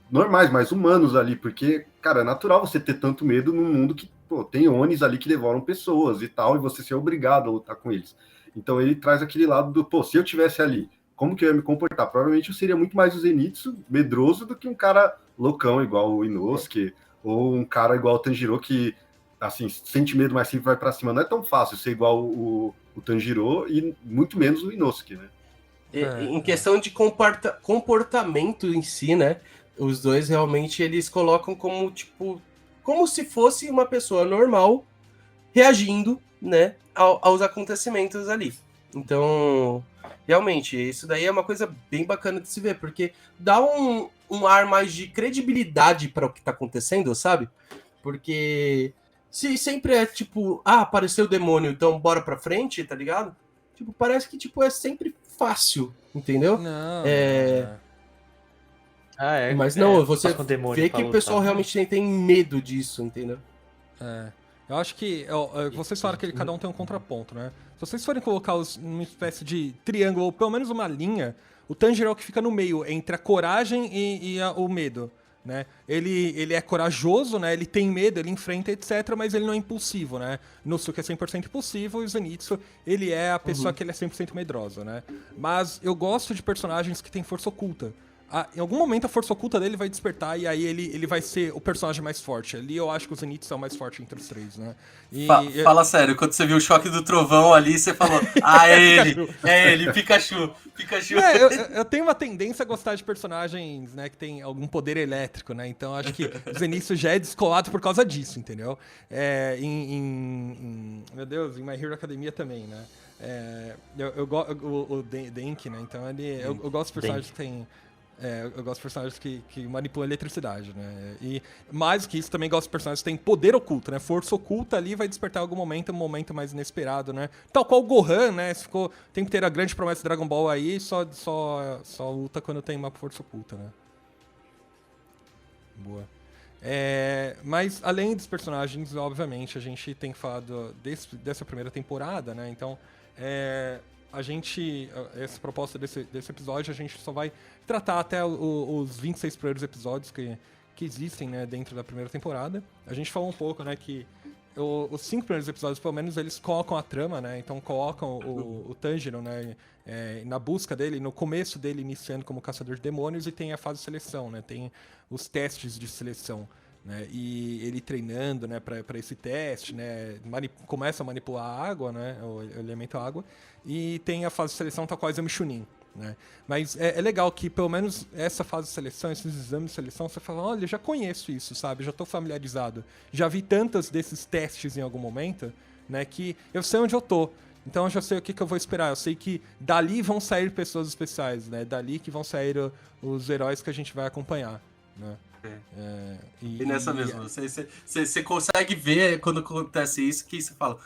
normais, mais humanos ali, porque, cara, é natural você ter tanto medo num mundo que, pô, tem Onis ali que devoram pessoas e tal, e você ser obrigado a lutar com eles. Então ele traz aquele lado do, pô, se eu tivesse ali, como que eu ia me comportar? Provavelmente eu seria muito mais o Zenitsu, medroso, do que um cara loucão igual o Inosuke, ou um cara igual o Tanjiro que, assim, sente medo, mas sempre vai pra cima. Não é tão fácil ser igual o Tanjiro e muito menos o Inosuke, né? Em questão de comportamento em si, né? Os dois realmente eles colocam como, tipo, como se fosse uma pessoa normal reagindo, né, aos acontecimentos ali. Então, realmente, isso daí é uma coisa bem bacana de se ver, porque dá um ar mais de credibilidade para o que tá acontecendo, sabe? Porque se sempre é tipo, apareceu o demônio, então bora pra frente, tá ligado? Tipo, parece que tipo, é sempre fácil, entendeu? Não. Mas não, você demônio vê que o pessoal realmente tem medo disso, entendeu? Eu acho que vocês falaram que cada um tem um contraponto, né? Se vocês forem colocá-los numa espécie de triângulo, ou pelo menos uma linha, o Tanjiro é o que fica no meio, entre a coragem e o medo, né? Ele é corajoso, né? Ele tem medo, ele enfrenta, etc., mas ele não é impulsivo, né? Inosuke é 100% impulsivo e o Zenitsu, ele é a pessoa que ele é 100% medrosa, né? Mas eu gosto de personagens que têm força oculta. Em algum momento a força oculta dele vai despertar e aí ele vai ser o personagem mais forte. Ali eu acho que o Zenitsu é o mais forte entre os 3, né? Fala sério, quando você viu o choque do trovão ali, você falou, é ele, Pikachu. Eu tenho uma tendência a gostar de personagens, né, que tem algum poder elétrico, né? Então acho que o Zenitsu já é descolado por causa disso, entendeu? Meu Deus, em My Hero Academia também, né? O Denki, né? Então eu gosto de personagens que tem... eu gosto de personagens que manipulam a eletricidade, né? E mais que isso, também gosto de personagens que têm poder oculto, né? Força oculta ali vai despertar em algum momento, um momento mais inesperado, né? Tal qual o Gohan, né? Tem que ter a grande promessa do Dragon Ball aí, só luta quando tem uma força oculta, né? Boa. Mas além dos personagens, obviamente, a gente tem falado dessa primeira temporada, né? Então, essa proposta desse episódio, a gente só vai tratar até os 26 primeiros episódios que existem, né, dentro da primeira temporada. A gente falou um pouco, né, que os 5 primeiros episódios, pelo menos, eles colocam a trama, né, então colocam o Tanjiro, né, na busca dele, no começo dele iniciando como caçador de demônios, e tem a fase de seleção, né, tem os testes de seleção. Né, e ele treinando, né, para esse teste, né, começa a manipular a água, né, o elemento água, e tem a fase de seleção tal qual Exame Chunin. Né. Mas é legal que, pelo menos, essa fase de seleção, esses exames de seleção, você fala, olha, eu já conheço isso, sabe, já estou familiarizado, já vi tantos desses testes em algum momento, né, que eu sei onde eu tô. Então eu já sei o que eu vou esperar, eu sei que dali vão sair pessoas especiais, né, dali que vão sair os heróis que a gente vai acompanhar, né. E nessa mesmo, você consegue ver quando acontece isso, que você fala,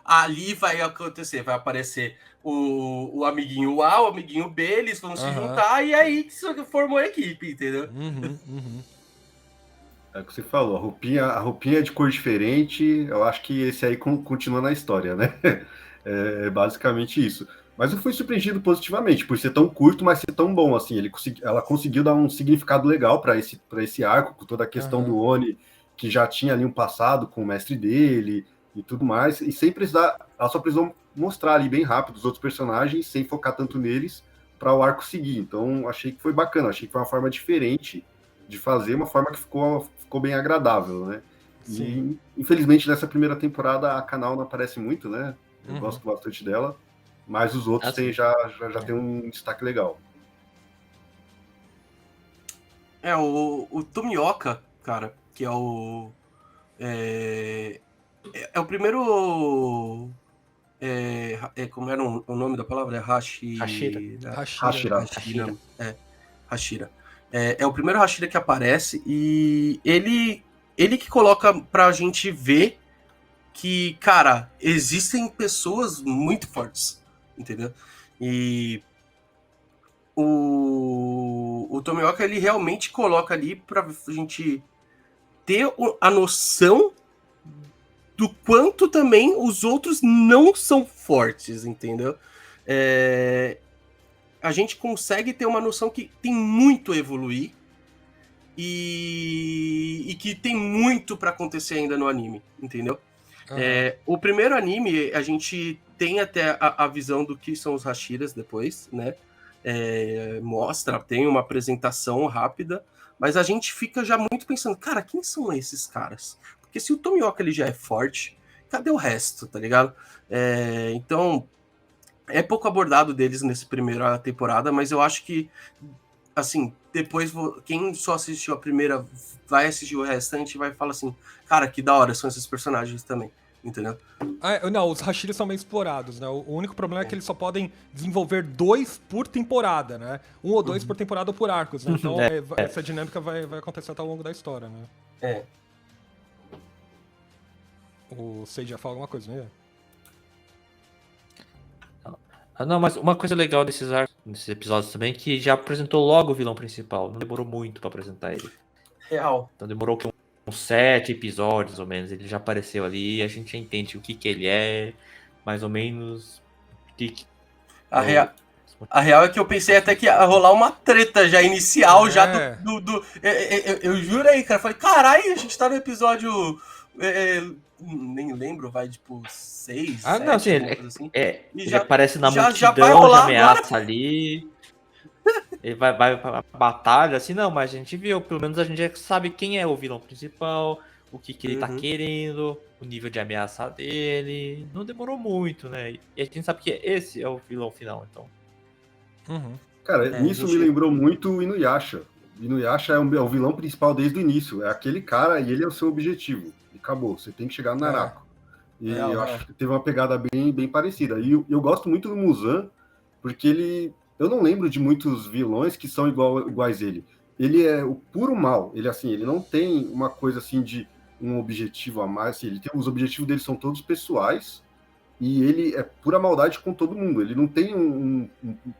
ali vai acontecer, vai aparecer o amiguinho A, o amiguinho B, eles vão se juntar e aí formou a equipe, entendeu? É o que você falou, a roupinha é de cor diferente, eu acho que esse aí continua na história, né? É basicamente isso. Mas eu fui surpreendido positivamente, por ser tão curto, mas ser tão bom, assim. Ela conseguiu dar um significado legal para esse arco, com toda a questão do Oni que já tinha ali um passado com o mestre dele e tudo mais, e sem precisar, ela só precisou mostrar ali bem rápido os outros personagens, sem focar tanto neles, para o arco seguir. Então, achei que foi bacana, achei que foi uma forma diferente de fazer, uma forma que ficou bem agradável, né? Sim. E, infelizmente, nessa primeina temporada, a Kanao não aparece muito, né? Eu gosto bastante dela, mas os outros já tem um destaque legal. O Tomioka, cara, que é o... É o primeiro... como era o nome da palavra? Hashira. Hashira. É o primeiro Hashira que aparece e ele que coloca pra gente ver que, cara, existem pessoas muito fortes, entendeu? E o Tomioka, ele realmente coloca ali pra gente ter a noção do quanto também os outros não são fortes, entendeu? A gente consegue ter uma noção que tem muito a evoluir e que tem muito para acontecer ainda no anime, entendeu? O primeiro anime, a gente tem até a visão do que são os Hashiras depois, né? Mostra, tem uma apresentação rápida, mas a gente fica já muito pensando, cara, quem são esses caras? Porque se o Tomioka ele já é forte, cadê o resto, tá ligado? Então, é pouco abordado deles nessa primeira temporada, mas eu acho que, assim, depois quem só assistiu a primeira vai assistir o restante e vai falar assim, cara, que da hora são esses personagens também, entendeu? Não, os Hashiras são bem explorados, né? O único problema é que eles só podem desenvolver 2 por temporada, né? 1 ou 2 por temporada ou por arcos, né? Então essa dinâmica vai acontecer até ao longo da história, né? O Seiji já fala alguma coisa, né? Não, mas uma coisa legal desses episódios também é que já apresentou logo o vilão principal. Não demorou muito pra apresentar ele. Real. Então demorou uns 7 episódios, mais ou menos. Ele já apareceu ali, a gente já entende o que ele é, mais ou menos. A real é que eu pensei até que ia rolar uma treta já inicial, já eu juro aí, cara. Falei, caralho, a gente tá no episódio... nem lembro, vai tipo 6, 7, não, sim, assim. Ele aparece na multidão, já ameaça agora. Ali. Ele vai pra batalha, assim, não, mas a gente viu, pelo menos a gente já sabe quem é o vilão principal, o que ele tá querendo, o nível de ameaça dele. Não demorou muito, né? E a gente sabe que esse é o vilão final, então. Cara, isso me lembrou muito o Inuyasha. O Inuyasha é o vilão principal desde o início. É aquele cara e ele é o seu objetivo. E acabou, você tem que chegar no Narako. E eu acho que teve uma pegada bem parecida. E eu gosto muito do Muzan, porque ele... Eu não lembro de muitos vilões que são iguais a ele. Ele é o puro mal. Ele, assim, ele não tem uma coisa assim de um objetivo a mais. Assim, os objetivos dele são todos pessoais. E ele é pura maldade com todo mundo. Ele não tem um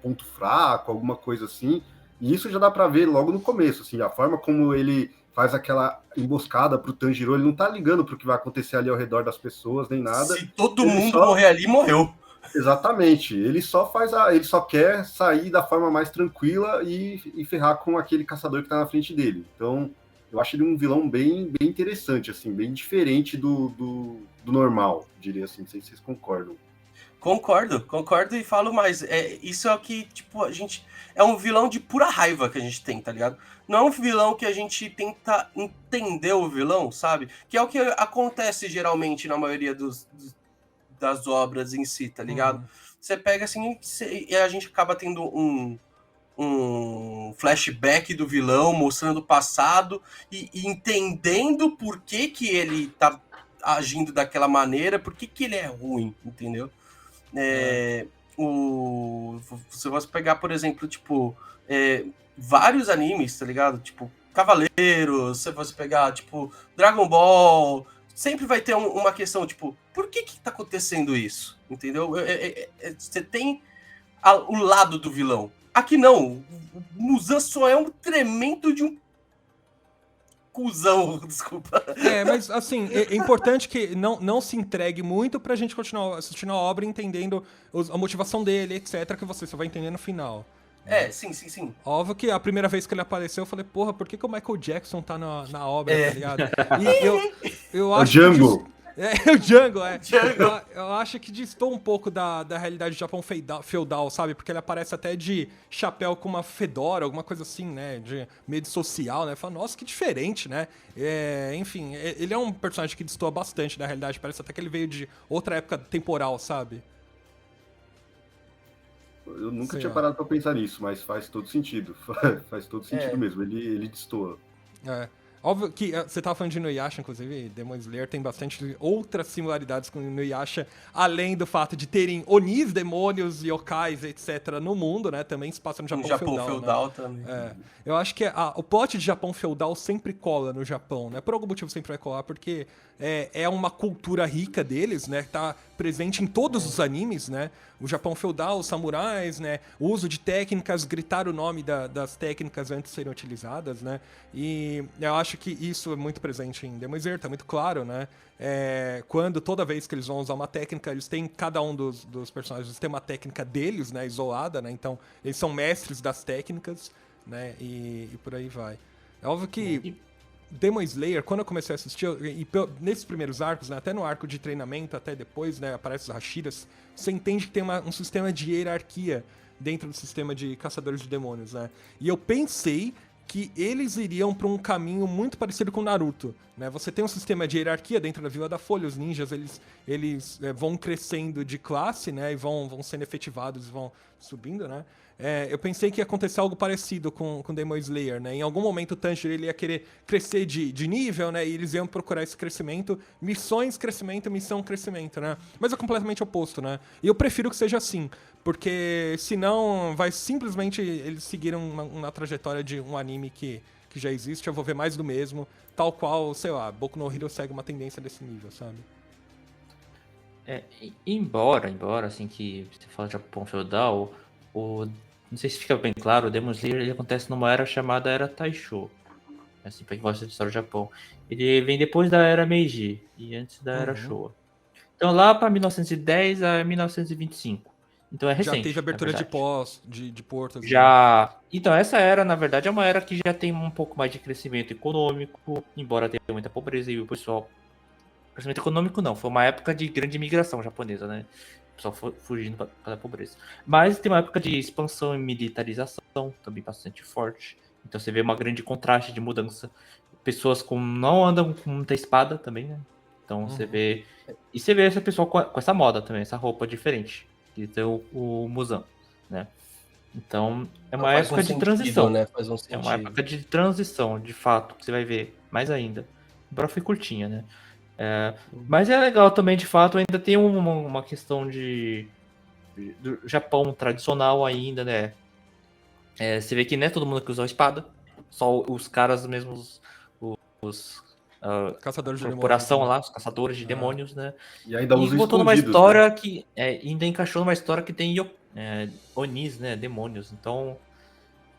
ponto fraco, alguma coisa assim. E isso já dá pra ver logo no começo. Assim, a forma como ele faz aquela emboscada pro Tanjiro, ele não tá ligando pro que vai acontecer ali ao redor das pessoas, nem nada. Se todo mundo morrer ali, morreu. Exatamente. Ele só ele só quer sair da forma mais tranquila e ferrar com aquele caçador que tá na frente dele. Então, eu acho ele um vilão bem interessante, assim, bem diferente do normal, diria assim. Não sei se vocês concordam. Concordo e falo mais. Isso é o que, tipo, a gente... É um vilão de pura raiva que a gente tem, tá ligado? Não é um vilão que a gente tenta entender o vilão, sabe? Que é o que acontece geralmente na maioria das obras em si, tá ligado? Você pega assim e a gente acaba tendo um flashback do vilão mostrando o passado e entendendo por que ele tá agindo daquela maneira, por que ele é ruim, entendeu? Se você pegar, por exemplo, tipo, vários animes, tá ligado? Tipo, Cavaleiros, se você pegar, tipo, Dragon Ball, sempre vai ter uma questão, tipo, por que tá acontecendo isso? Entendeu? Você tem o lado do vilão. Aqui não, o Muzan só é um tremendo de um cuzão, desculpa. Mas assim, é importante que não se entregue muito pra gente continuar assistindo a obra, entendendo a motivação dele, etc, que você só vai entender no final. Sim. Óbvio que a primeira vez que ele apareceu, eu falei, porra, por que o Michael Jackson tá na obra, tá ligado? E eu acho o Django. O Django, Eu acho que distou um pouco da realidade do Japão feudal, sabe? Porque ele aparece até de chapéu com uma fedora, alguma coisa assim, né? De meio social, né? Fala, nossa, que diferente, né? Enfim, ele é um personagem que destoa bastante da realidade. Parece até que ele veio de outra época temporal, sabe? Eu nunca tinha parado pra pensar nisso, mas faz todo sentido. Faz todo sentido mesmo. Ele destoa. Óbvio que você tava falando de Inuyasha, inclusive, Demon Slayer tem bastante outras similaridades com Inuyasha, além do fato de terem Onis, demônios, yokais, etc. no mundo, né? Também se passa no Japão feudal, né? Também. Eu acho que o plot de Japão feudal sempre cola no Japão, né? Por algum motivo sempre vai colar, porque é uma cultura rica deles, né? Tá presente em todos os animes, né? O Japão feudal, os samurais, né? O uso de técnicas, gritar o nome das técnicas antes de serem utilizadas, né? E eu acho que isso é muito presente em Demon Slayer, tá muito claro, né? Quando toda vez que eles vão usar uma técnica, eles têm, cada um dos personagens tem uma técnica deles, né? Isolada, né? Então, eles são mestres das técnicas, né? E por aí vai. É óbvio que Demon Slayer, quando eu comecei a assistir, nesses primeiros arcos, né, até no arco de treinamento, até depois, né, aparece os Hashiras, você entende que tem um sistema de hierarquia dentro do sistema de caçadores de demônios, né? E eu pensei que eles iriam para um caminho muito parecido com Naruto, né? Você tem um sistema de hierarquia dentro da Vila da Folha, os ninjas, eles vão crescendo de classe, né, e vão sendo efetivados e vão subindo, né? Eu pensei que ia acontecer algo parecido com Demon Slayer, né? Em algum momento o Tanjiro ele ia querer crescer de nível, né? E eles iam procurar esse crescimento, missões, crescimento, missão, crescimento, né? Mas é completamente oposto, né? E eu prefiro que seja assim, porque senão vai simplesmente eles seguiram uma trajetória de um anime que já existe, eu vou ver mais do mesmo, tal qual, sei lá, Boku no Hero segue uma tendência desse nível, sabe? Embora, assim, que você fala de Japão feudal, não sei se fica bem claro, o Demon Slayer ele acontece numa era chamada Era Taisho. Assim, pra quem gosta de história do Japão. Ele vem depois da Era Meiji e antes da Era Showa. Então lá pra 1910 a 1925. Então é recente. Já teve abertura de portas. Já. Né? Então essa era, na verdade, é uma era que já tem um pouco mais de crescimento econômico, embora tenha muita pobreza e o pessoal... Crescimento econômico não, foi uma época de grande imigração japonesa, né? O pessoal fugindo da pobreza. Mas tem uma época de expansão e militarização, também bastante forte. Então você vê uma grande contraste de mudança. Pessoas não andam com muita espada também, né? Então você vê... E você vê essa pessoa com essa moda também, essa roupa diferente. Que tem o Muzan, né? Então é uma época de transição. Né? Faz um sentido. É uma época de transição, de fato, que você vai ver mais ainda. Embora foi curtinha, né? Mas é legal também, de fato, ainda tem uma questão do Japão tradicional ainda, né? Você vê que não é todo mundo que usa espada, só os caras mesmos, os caçadores de corporação demônios, lá, os caçadores de demônios, né? E ainda usa botou numa história, né? que ainda encaixou numa história que tem Onis, né? Demônios. Então,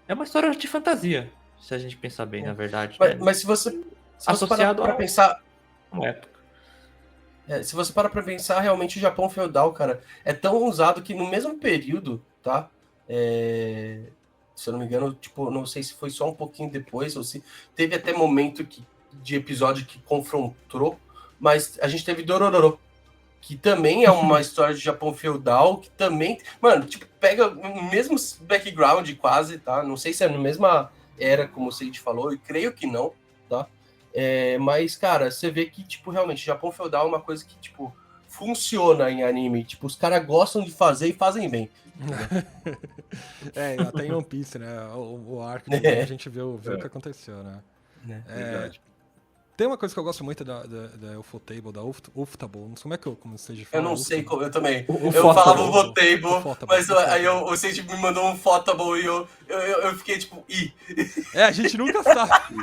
é uma história de fantasia, se a gente pensar bem, na verdade. Mas se você associado para pensar... uma época. Se você para pra pensar, realmente o Japão feudal, cara, é tão usado que no mesmo período, tá? Se eu não me engano, tipo, não sei se foi só um pouquinho depois, ou se teve até momento de episódio que confrontou, mas a gente teve Dorororo, que também é uma história de Japão feudal, que também, mano, tipo, pega o mesmo background quase, tá? Não sei se é na mesma era, como o Seiji falou, e creio que não, tá? Mas, cara, você vê que, tipo, realmente, Japão feudal é uma coisa que, tipo, funciona em anime. Tipo, os caras gostam de fazer e fazem bem. Até em One Piece, né? O arco também, a gente viu o que aconteceu, né? Verdade. Tem uma coisa que eu gosto muito da Ufotable, da Ufotable. Não sei como é que eu comecei a falar. Eu não sei como, eu também. Eu falava Ufotable, mas aí o Seiji me mandou um Ufotable e eu fiquei tipo, a gente nunca sabe.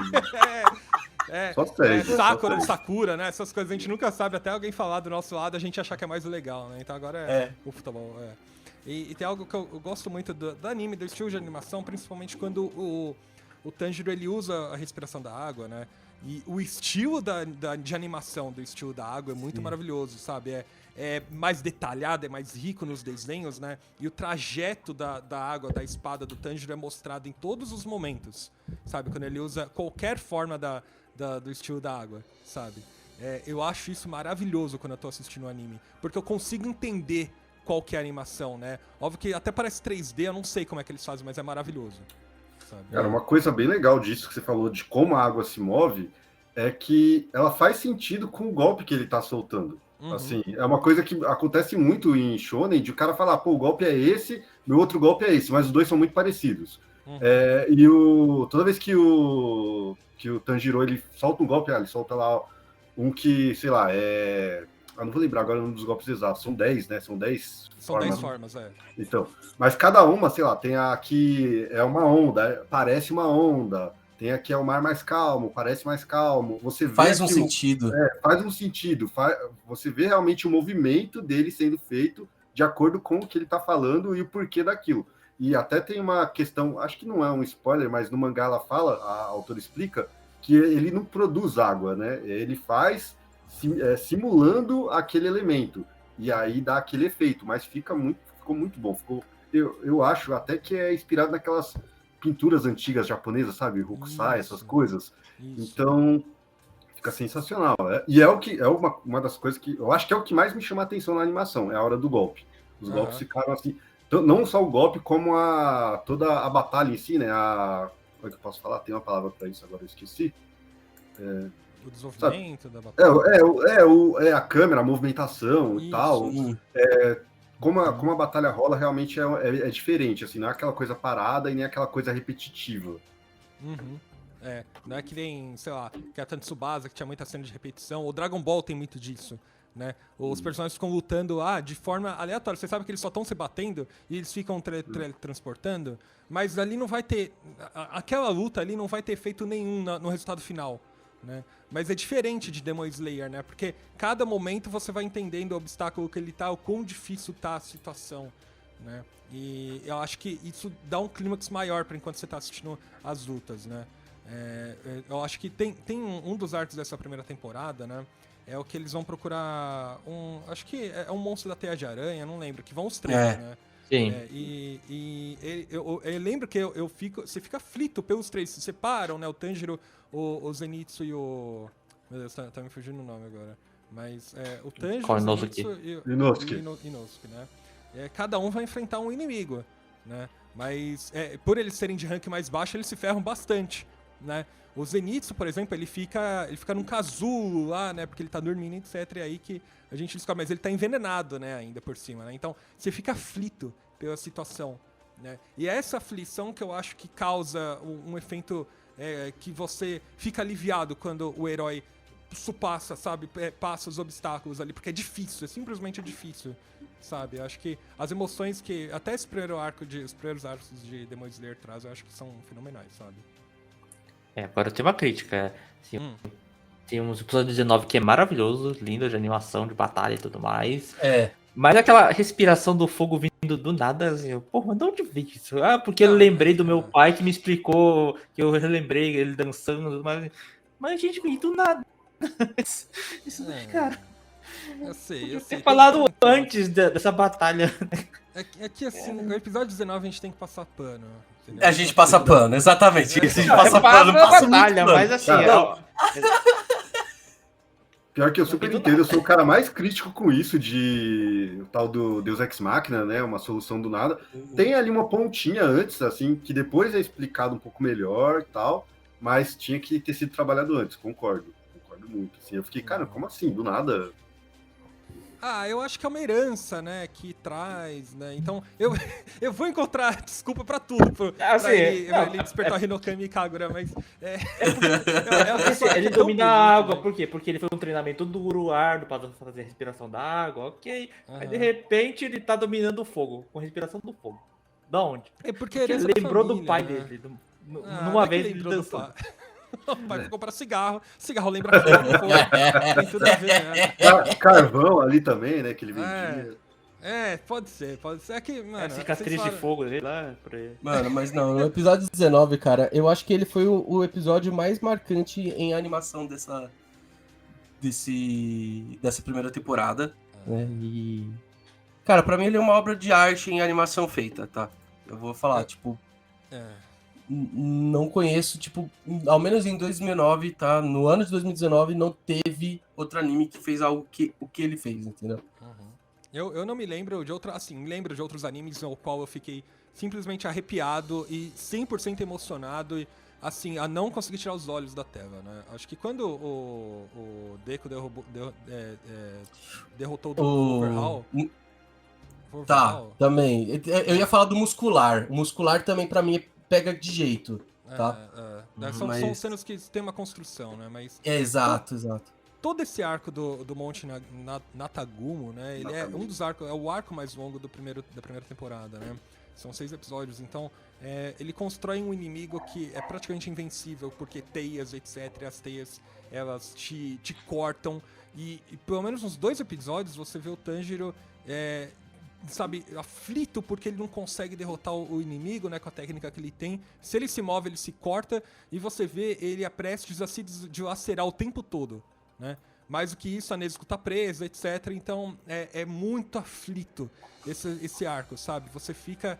Só segue, Sakura de Sakura, né? Essas coisas a gente nunca sabe, até alguém falar do nosso lado, a gente achar que é mais legal, né? Então agora Ufotable, E tem algo que eu gosto muito do anime, do estilo de animação, principalmente quando o Tanjiro ele usa a respiração da água, né? E o estilo de animação do estilo da água é muito maravilhoso, sabe? É mais detalhado, é mais rico nos desenhos, né? E o trajeto da água, da espada do Tanjiro é mostrado em todos os momentos, sabe? Quando ele usa qualquer forma do estilo da água, sabe? Eu acho isso maravilhoso quando eu tô assistindo o anime, porque eu consigo entender qual que é a animação, né? Óbvio que até parece 3D, eu não sei como é que eles fazem, mas é maravilhoso. Sabe? Cara, uma coisa bem legal disso que você falou, de como a água se move, é que ela faz sentido com o golpe que ele tá soltando. Assim, é uma coisa que acontece muito em Shonen, de o cara falar, pô, o golpe é esse, meu outro golpe é esse, mas os dois são muito parecidos. E toda vez que o Tanjiro, ele solta um golpe, ele solta lá um que, sei lá, não vou lembrar agora um dos golpes exatos, são 10, né? São 10 São 10 formas, Então, mas cada uma, sei lá, tem aqui é uma onda, parece uma onda. Tem aqui é o mar mais calmo, parece mais calmo. Você vê faz um sentido. Faz um sentido. Você vê realmente o movimento dele sendo feito de acordo com o que ele está falando e o porquê daquilo. E até tem uma questão, acho que não é um spoiler, mas no mangá ela fala, a autora explica, que ele não produz água, né? Ele faz simulando aquele elemento. E aí dá aquele efeito, mas ficou muito bom. Eu acho até que é inspirado naquelas pinturas antigas japonesas, sabe? Hokusai, essas coisas. Isso. Então, fica sensacional. E é uma das coisas que eu acho que é o que mais me chama a atenção na animação, é a hora do golpe. Os golpes ficaram assim, não só o golpe, como toda a batalha em si, né? Como é que eu posso falar? Tem uma palavra para isso, agora eu esqueci. O desenvolvimento da batalha. A câmera, a movimentação e tal. Como a batalha rola, realmente é diferente, assim, não é aquela coisa parada e nem aquela coisa repetitiva. Não é que nem, sei lá, que a Tsubasa, que tinha muita cena de repetição. O Dragon Ball tem muito disso, né? Os personagens ficam lutando de forma aleatória. Você sabe que eles só estão se batendo e eles ficam teletransportando, mas ali não vai ter... Aquela luta ali não vai ter efeito nenhum no resultado final, né? Mas é diferente de Demon Slayer, né? Porque cada momento você vai entendendo o obstáculo que ele tá, o quão difícil tá a situação, né? E eu acho que isso dá um clímax maior para enquanto você tá assistindo as lutas, né? Eu acho que tem um dos arcos dessa primeira temporada, né? É o que eles vão procurar acho que é um monstro da teia de aranha, não lembro, que vão os três, né? Sim. Eu lembro que você fica aflito pelos três, se separam, né? O Tanjiro, o Zenitsu e o... Meu Deus, tá me fugindo o nome agora. Mas o Tanjiro, o Zenitsu e o Inosuke, né? Cada um vai enfrentar um inimigo, né? Mas por eles serem de rank mais baixo, eles se ferram bastante, né? O Zenitsu, por exemplo, ele fica num casulo lá, né? Porque ele tá dormindo, etc. E aí que a gente descobre, mas ele tá envenenado, né? Ainda por cima, né? Então, você fica aflito pela situação, né? E é essa aflição que eu acho que causa um efeito que você fica aliviado quando o herói passa, sabe? Passa os obstáculos ali, porque é difícil, simplesmente difícil, sabe? Eu acho que as emoções que até os primeiros arcos de Demon Slayer traz, eu acho que são fenomenais, sabe? Agora eu tenho uma crítica. Assim, temos o episódio 19 que é maravilhoso, lindo, de animação, de batalha e tudo mais. Mas aquela respiração do fogo vindo do nada, assim, mas de onde veio isso? Porque eu lembrei do meu pai que me explicou, que eu relembrei ele dançando, mas gente, veio do nada. Isso cara. Eu sei. Ter falado antes dessa batalha. É que assim, no episódio 19 a gente tem que passar pano. Entendeu? A gente passa pano, exatamente. A gente passa pano, passa batalha, mas assim... Pior que eu super entendo, eu sou o cara mais crítico com isso de o tal do Deus Ex Machina, né? Uma solução do nada. Tem ali uma pontinha antes, assim, que depois é explicado um pouco melhor e tal, mas tinha que ter sido trabalhado antes, concordo muito. Assim, eu fiquei, cara, como assim? Do nada... Eu acho que é uma herança, né, que traz, né, então eu vou encontrar desculpa pra tudo, pra ele despertar o Hinokami e Kagura, mas ele domina a água, por quê? Porque ele foi um treinamento duro, árduo, pra fazer a respiração da água, ok, aí de repente ele tá dominando o fogo, com a respiração do fogo, da onde? Porque ele lembrou do pai dele, numa vez ele dançou. O pai foi comprar cigarro lembra fogo, tem tudo a ver, né? Carvão ali também, né, que ele vendia. Pode ser. É que, mano... cicatriz de fogo dele lá, por aí. Mano, mas não, no episódio 19, cara, eu acho que ele foi o episódio mais marcante em animação dessa primeira temporada, né? E... Cara, pra mim ele é uma obra de arte em animação feita, tá? Eu vou falar, não conheço, ao menos em 2009, tá? No ano de 2019 não teve outro anime que fez o que ele fez, entendeu? Eu não me lembro de me lembro de outros animes no qual eu fiquei simplesmente arrepiado e 100% emocionado e, assim, a não conseguir tirar os olhos da tela, né? Acho que quando o Deku derrotou o Overhaul... Tá, também. Eu ia falar do muscular. O muscular também, pra mim, pega de jeito, tá? São cenas que tem uma construção, né? Mas exato. Todo esse arco do Monte Natagumo, né? Ele é um dos arcos, é o arco mais longo da primeira temporada, né? São 6 episódios, então ele constrói um inimigo que é praticamente invencível, porque teias, etc. E as teias, elas te cortam. E pelo menos nos 2 episódios você vê o Tanjiro... sabe, aflito porque ele não consegue derrotar o inimigo, né, com a técnica que ele tem. Se ele se move, ele se corta e você vê ele prestes a se dilacerar o tempo todo, né? Mais do que isso, a Nezuko tá presa, etc. Então, é muito aflito esse arco, sabe? Você fica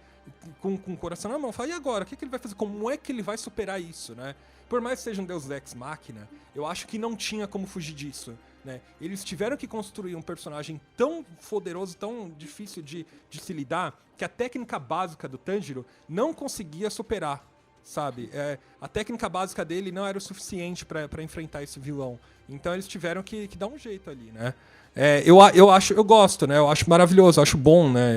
com o coração na mão, fala, e agora? O que ele vai fazer? Como é que ele vai superar isso, né? Por mais que seja um Deus Ex Machina, eu acho que não tinha como fugir disso, né? Eles tiveram que construir um personagem tão poderoso, tão difícil de se lidar, que a técnica básica do Tanjiro não conseguia superar, sabe? A técnica básica dele não era o suficiente para enfrentar esse vilão. Então eles tiveram que dar um jeito ali, né? Eu gosto, né? Eu acho maravilhoso, eu acho bom, né?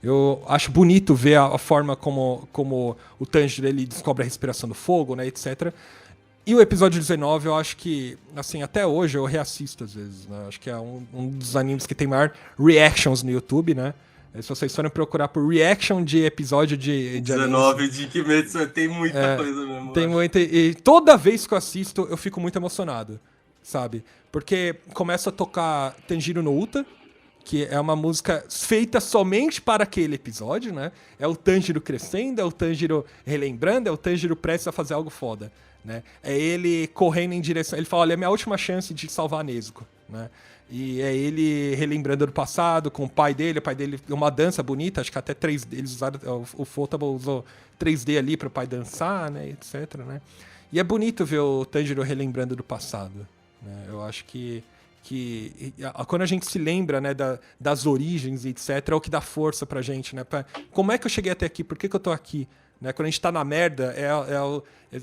Eu acho bonito ver a forma como o Tanjiro ele descobre a respiração do fogo, né? Etc. E o episódio 19, eu acho que, assim, até hoje eu reassisto às vezes, né? Acho que é um dos animes que tem maior reactions no YouTube, né? Se vocês forem procurar por reaction de episódio de 19 de Kimetsu, tem muita coisa mesmo. Tem muita. E toda vez que eu assisto, eu fico muito emocionado, sabe? Porque começa a tocar Tanjiro no Uta, que é uma música feita somente para aquele episódio, né? É o Tanjiro crescendo, é o Tanjiro relembrando, é o Tanjiro prestes a fazer algo foda, né? É ele correndo em direção... Ele fala, olha, é a minha última chance de salvar a Nezuko, né? E é ele relembrando do passado com o pai dele uma dança bonita, acho que até 3D, eles usaram, o Futaba usou 3D ali para o pai dançar, né, etc, né? E é bonito ver o Tanjiro relembrando do passado, né? Eu acho que quando a gente se lembra, né, das origens, etc, é o que dá força pra gente, né? Como é que eu cheguei até aqui? Por que eu tô aqui? Né? Quando a gente tá na merda,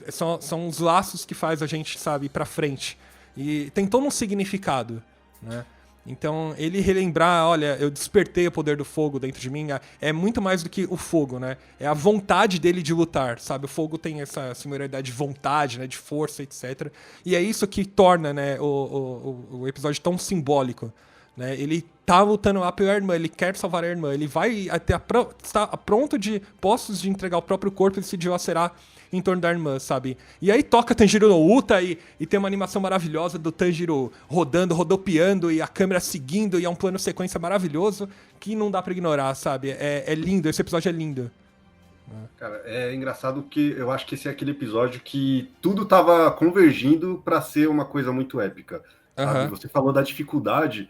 são os laços que faz a gente, sabe, ir pra frente. E tem todo um significado, né? Então, ele relembrar, olha, eu despertei o poder do fogo dentro de mim, é muito mais do que o fogo, né? É a vontade dele de lutar, sabe? O fogo tem essa similaridade de vontade, né? De força, etc. E é isso que torna, né, o episódio tão simbólico, né? Ele tá lutando lá pela irmã, ele quer salvar a irmã, ele vai até está pronto postos de entregar o próprio corpo e se dilacerar em torno da irmã, sabe? E aí toca Tanjiro no Uta e tem uma animação maravilhosa do Tanjiro rodopiando e a câmera seguindo e é um plano sequência maravilhoso que não dá pra ignorar, sabe? É lindo, esse episódio é lindo. Cara, é engraçado que eu acho que esse é aquele episódio que tudo tava convergindo pra ser uma coisa muito épica. Sabe? Você falou da dificuldade,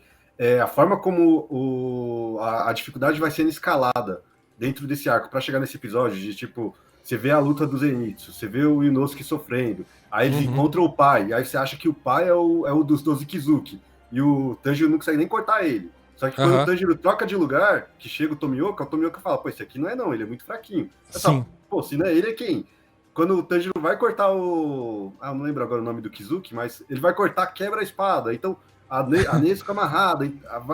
a forma como a dificuldade vai sendo escalada dentro desse arco pra chegar nesse episódio de tipo... Você vê a luta do Zenitsu, você vê o Inosuke sofrendo, aí eles encontram o pai, aí você acha que o pai é o dos Ikizuki, e o Tanjiro não consegue nem cortar ele. Só que quando o Tanjiro troca de lugar, que chega o Tomioka fala, pô, esse aqui não é não, ele é muito fraquinho. Falo, pô, se não é ele, é quem? Quando o Tanjiro vai cortar eu não lembro agora o nome do Kizuki, mas ele vai cortar, quebra a espada, então a Nezuko amarrada,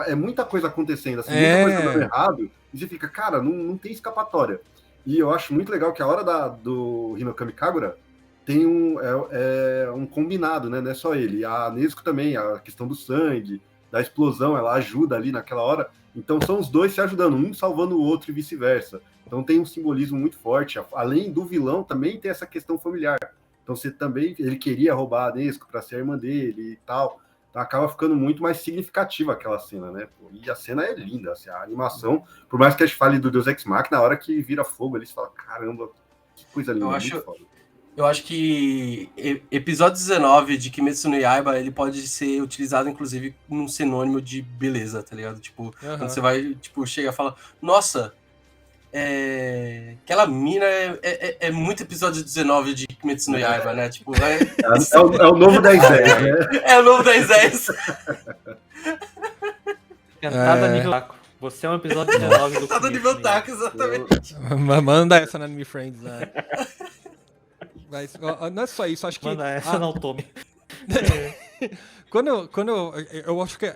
é muita coisa acontecendo, assim, muita coisa dando errado, e você fica, cara, não tem escapatória. E eu acho muito legal que a hora do Hinokami Kagura tem um combinado, né? Não é só ele. A Nezuko também, a questão do sangue, da explosão, ela ajuda ali naquela hora. Então são os dois se ajudando, um salvando o outro e vice-versa. Então tem um simbolismo muito forte. Além do vilão, também tem essa questão familiar. Então ele queria roubar a Nezuko para ser a irmã dele e tal. acaba ficando muito mais significativa aquela cena, né? E a cena é linda, assim, a animação, por mais que a gente fale do Deus Ex Machina, na hora que vira fogo, eles falam, caramba, que coisa linda, muito foda. Eu acho que episódio 19 de Kimetsu no Yaiba, ele pode ser utilizado, inclusive, num sinônimo de beleza, tá ligado? Tipo, quando você vai, tipo, chega e fala, nossa, aquela mina é muito episódio 19 de Kimetsu no Yaiba, né? Tipo, é o novo 10-10, né? É o novo 10-10. Nada nível taco. Você é um episódio 19 do Nada nível taco, exatamente. Manda essa na Anime Friends, né? Mas não é só isso, acho que... Manda essa não tome. Quando eu acho que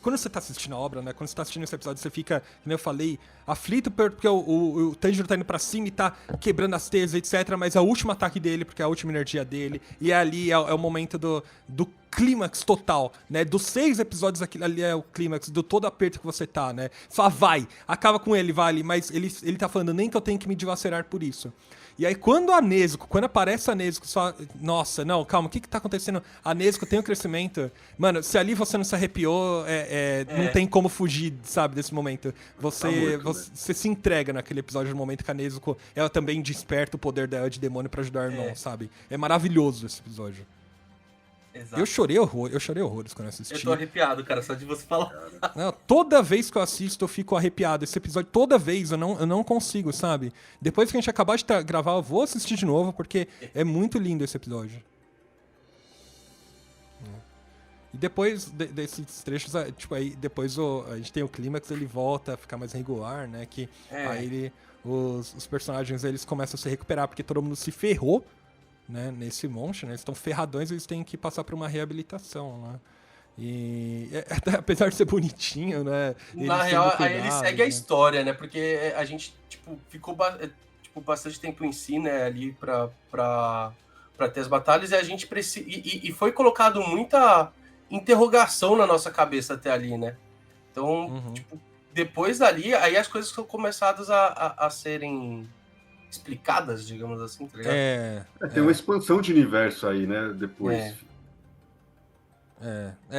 quando você tá assistindo a obra, né? Quando você tá assistindo esse episódio, você fica, como eu falei, aflito porque o Tanjiro tá indo pra cima e tá quebrando as teias, etc. Mas é o último ataque dele, porque é a última energia dele. E ali é o momento do clímax total, né? Dos 6 episódios, aquilo ali é o clímax, do todo aperto que você tá, né? Fala, vai, acaba com ele, vale. Mas ele tá falando, nem que eu tenho que me dilacerar por isso. E aí, quando aparece a Nezuko, só... Nossa, não, calma, o que tá acontecendo? A Nezuko tem um crescimento... Mano, se ali você não se arrepiou, não tem como fugir, sabe, desse momento. Você se entrega naquele episódio, no momento que a Nezuko, ela também desperta o poder dela de demônio pra ajudar o irmão, sabe? É maravilhoso esse episódio. Exato. Eu chorei horrores quando assisti. Eu tô arrepiado, cara, só de você falar. Não, toda vez que eu assisto, eu fico arrepiado. Esse episódio, toda vez, eu não consigo, sabe? Depois que a gente acabar de gravar, eu vou assistir de novo, porque é muito lindo esse episódio. E depois desses trechos, tipo, aí depois a gente tem o clímax, ele volta a ficar mais regular, né? Que aí os personagens, eles começam a se recuperar, porque todo mundo se ferrou, né, nesse monte, né? Eles estão ferradões, eles têm que passar por uma reabilitação, né? E apesar de ser bonitinho, né? Na real, aí ele segue a história, né? Porque a gente, tipo, ficou bastante tempo em si, né? Ali pra ter as batalhas, e a gente precisa. E foi colocado muita interrogação na nossa cabeça até ali, né? Então, tipo, depois dali, aí as coisas são começadas a serem explicadas, digamos assim, tá ligado? Tem uma expansão de universo aí, né, depois.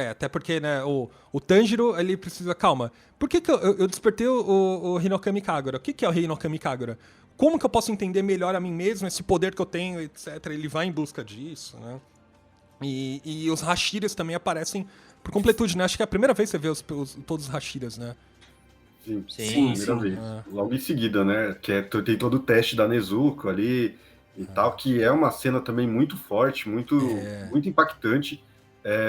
Até porque, né, o Tanjiro, ele precisa... Calma, por que eu despertei o Hinokami Kagura? O que é o Hinokami Kagura? Como que eu posso entender melhor a mim mesmo, esse poder que eu tenho, etc. Ele vai em busca disso, né? E os Hashiras também aparecem por completude, né? Acho que é a primeira vez que você vê todos os Hashiras, né? Sim. Vez. Logo em seguida, né? Que tem todo o teste da Nezuko ali e tal, que é uma cena também muito forte, muito impactante.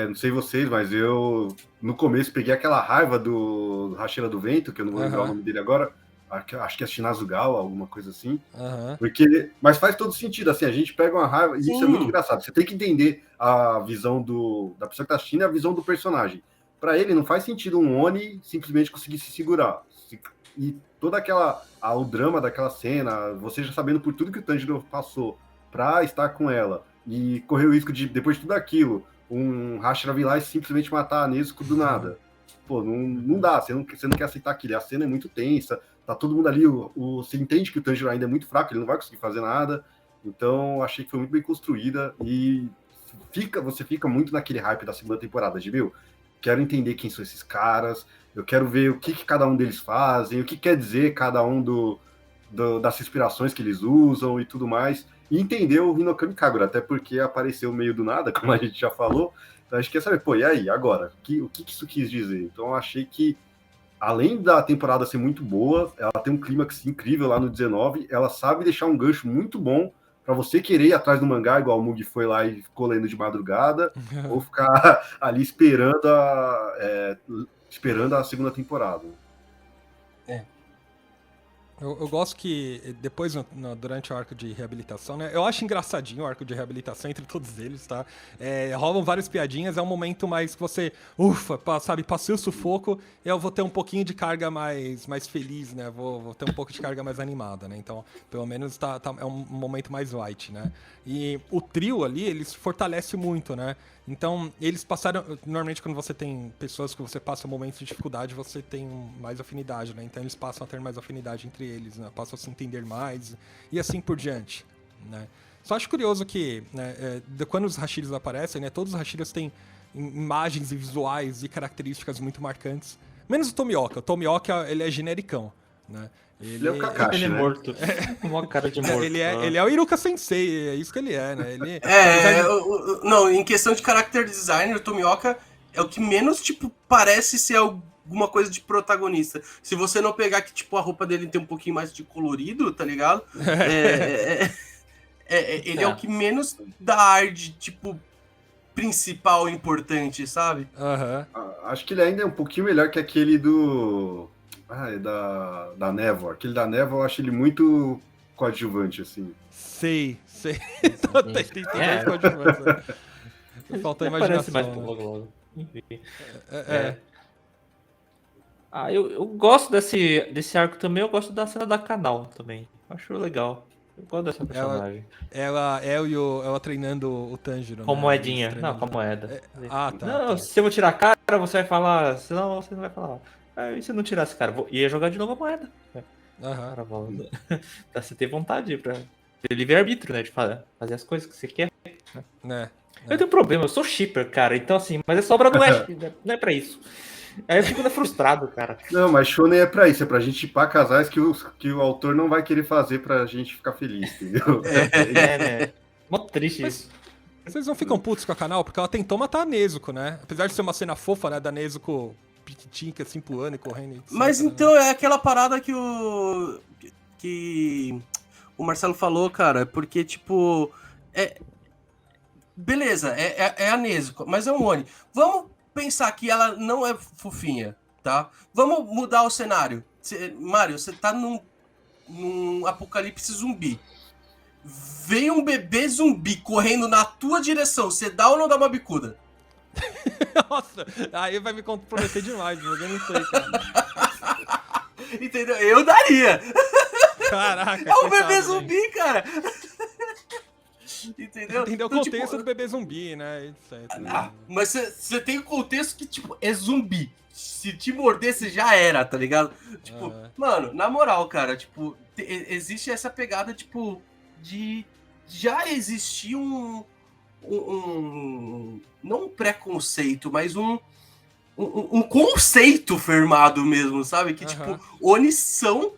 Não sei vocês, mas eu no começo peguei aquela raiva do Hashira do Vento, que eu não vou lembrar o nome dele agora. Acho que é Shinazugawa, alguma coisa assim. Mas faz todo sentido, assim, a gente pega uma raiva, e isso é muito engraçado. Você tem que entender a visão da pessoa que tá assistindo e a visão do personagem. Para ele, não faz sentido um Oni simplesmente conseguir se segurar. E toda o drama daquela cena, você já sabendo por tudo que o Tanjiro passou para estar com ela, e correr o risco de, depois de tudo aquilo, um Hashira vir lá e simplesmente matar a Nezuko do nada. Pô, não dá, você não quer aceitar aquilo. A cena é muito tensa, tá todo mundo ali, você entende que o Tanjiro ainda é muito fraco, ele não vai conseguir fazer nada. Então, achei que foi muito bem construída e você fica muito naquele hype da segunda temporada, de quero entender quem são esses caras, eu quero ver o que cada um deles fazem, o que quer dizer cada um das inspirações que eles usam e tudo mais, e entender o Hinokami Kagura, até porque apareceu meio do nada, como a gente já falou, então a gente quer saber, e aí, agora? O que isso quis dizer? Então eu achei que, além da temporada ser muito boa, ela tem um clímax incrível lá no 19, ela sabe deixar um gancho muito bom para você querer ir atrás do mangá, igual o Mugi foi lá e ficou lendo de madrugada, ou ficar ali esperando a segunda temporada. Eu gosto que depois, durante o arco de reabilitação, né? Eu acho engraçadinho o arco de reabilitação entre todos eles, tá? Rolam várias piadinhas, é um momento mais que você, sabe, passei o sufoco, eu vou ter um pouquinho de carga mais feliz, né? Vou ter um pouco de carga mais animada, né? Então, pelo menos é um momento mais light, né? E o trio ali, eles fortalecem muito, né? Então, eles passaram... Normalmente, quando você tem pessoas que você passa momentos de dificuldade, você tem mais afinidade, né? Então, eles passam a ter mais afinidade entre eles, né? Passam a se entender mais e assim por diante, né? Só acho curioso que, né, quando os Hashiras aparecem, né? Todos os Hashiras têm imagens e visuais e características muito marcantes. Menos o Tomioka. O Tomioka, ele é genericão, né? Ele é o Kakashi, ele é né? morto. Uma cara de morto. Ele é o Iruka Sensei, é isso que ele é, né? Ele, não, em questão de character design, o Tomioka é o que menos, tipo, parece ser alguma coisa de protagonista. Se você não pegar que, tipo, a roupa dele tem um pouquinho mais de colorido, tá ligado? Ele é o que menos dá ar de, tipo, principal importante, sabe? Acho que ele ainda é um pouquinho melhor que aquele do... da névoa. Aquele da névoa eu acho ele muito coadjuvante, assim. Sei. Tem mais coadjuvante, né? Falta imaginação. Mais logo. Enfim. Eu gosto desse arco também, eu gosto da cena da Kanao também. Acho legal. Eu gosto dessa personagem. Ela treinando o Tanjiro. Com né? moedinha. Não, com moeda. Tá. Não, se eu vou tirar a cara, você vai falar. Senão você não vai falar. E se não tirasse, cara? Ia jogar de novo a moeda. Cara, você tem vontade pra ter livre-arbítrio, né? De fazer as coisas que você quer. Né? Eu tenho um problema, eu sou shipper, cara. Então, assim, mas é só pra não é pra isso. Aí eu fico frustrado, cara. Não, mas shonen é pra isso, é pra gente chipar casais que o autor não vai querer fazer pra gente ficar feliz, entendeu? Né? Mó triste isso. Vocês não ficam putos com a Kanao? Porque ela tentou matar a Nezuko, né? Apesar de ser uma cena fofa, né? Da Nezuko piquitinha, assim, pulando e correndo. Etc, mas então é aquela parada que o Marcelo falou, cara, porque, tipo... Beleza, é a Nezuko, mas é um Oni. Vamos pensar que ela não é fofinha, tá? Vamos mudar o cenário. Mário, você tá num apocalipse zumbi. Vem um bebê zumbi correndo na tua direção. Você dá ou não dá uma bicuda? Nossa, aí vai me comprometer demais, mas eu não sei, cara. Entendeu? Eu daria. Caraca. É um bebê zumbi, cara. Entendeu? Entendeu o contexto do bebê zumbi, né? Etc. Mas você tem o contexto que, tipo, é zumbi. Se te morder, você já era, tá ligado? Tipo, mano, na moral, cara, tipo, existe essa pegada, tipo, de já existir não um preconceito, mas um conceito firmado mesmo, sabe? Que, tipo, Oni são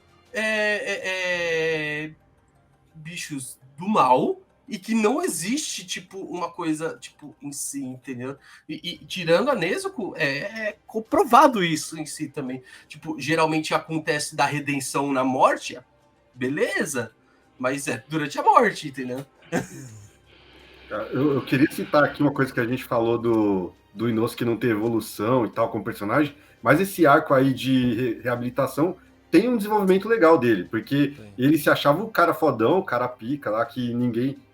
bichos do mal e que não existe, tipo, uma coisa, tipo, em si, entendeu? E tirando a Nezuko, é comprovado isso em si também. Tipo, geralmente acontece da redenção na morte, beleza, mas é durante a morte, entendeu? Eu queria citar aqui uma coisa que a gente falou do Inosuke não ter evolução e tal como personagem, mas esse arco aí de reabilitação tem um desenvolvimento legal dele, porque ele se achava o cara fodão, o cara pica lá, que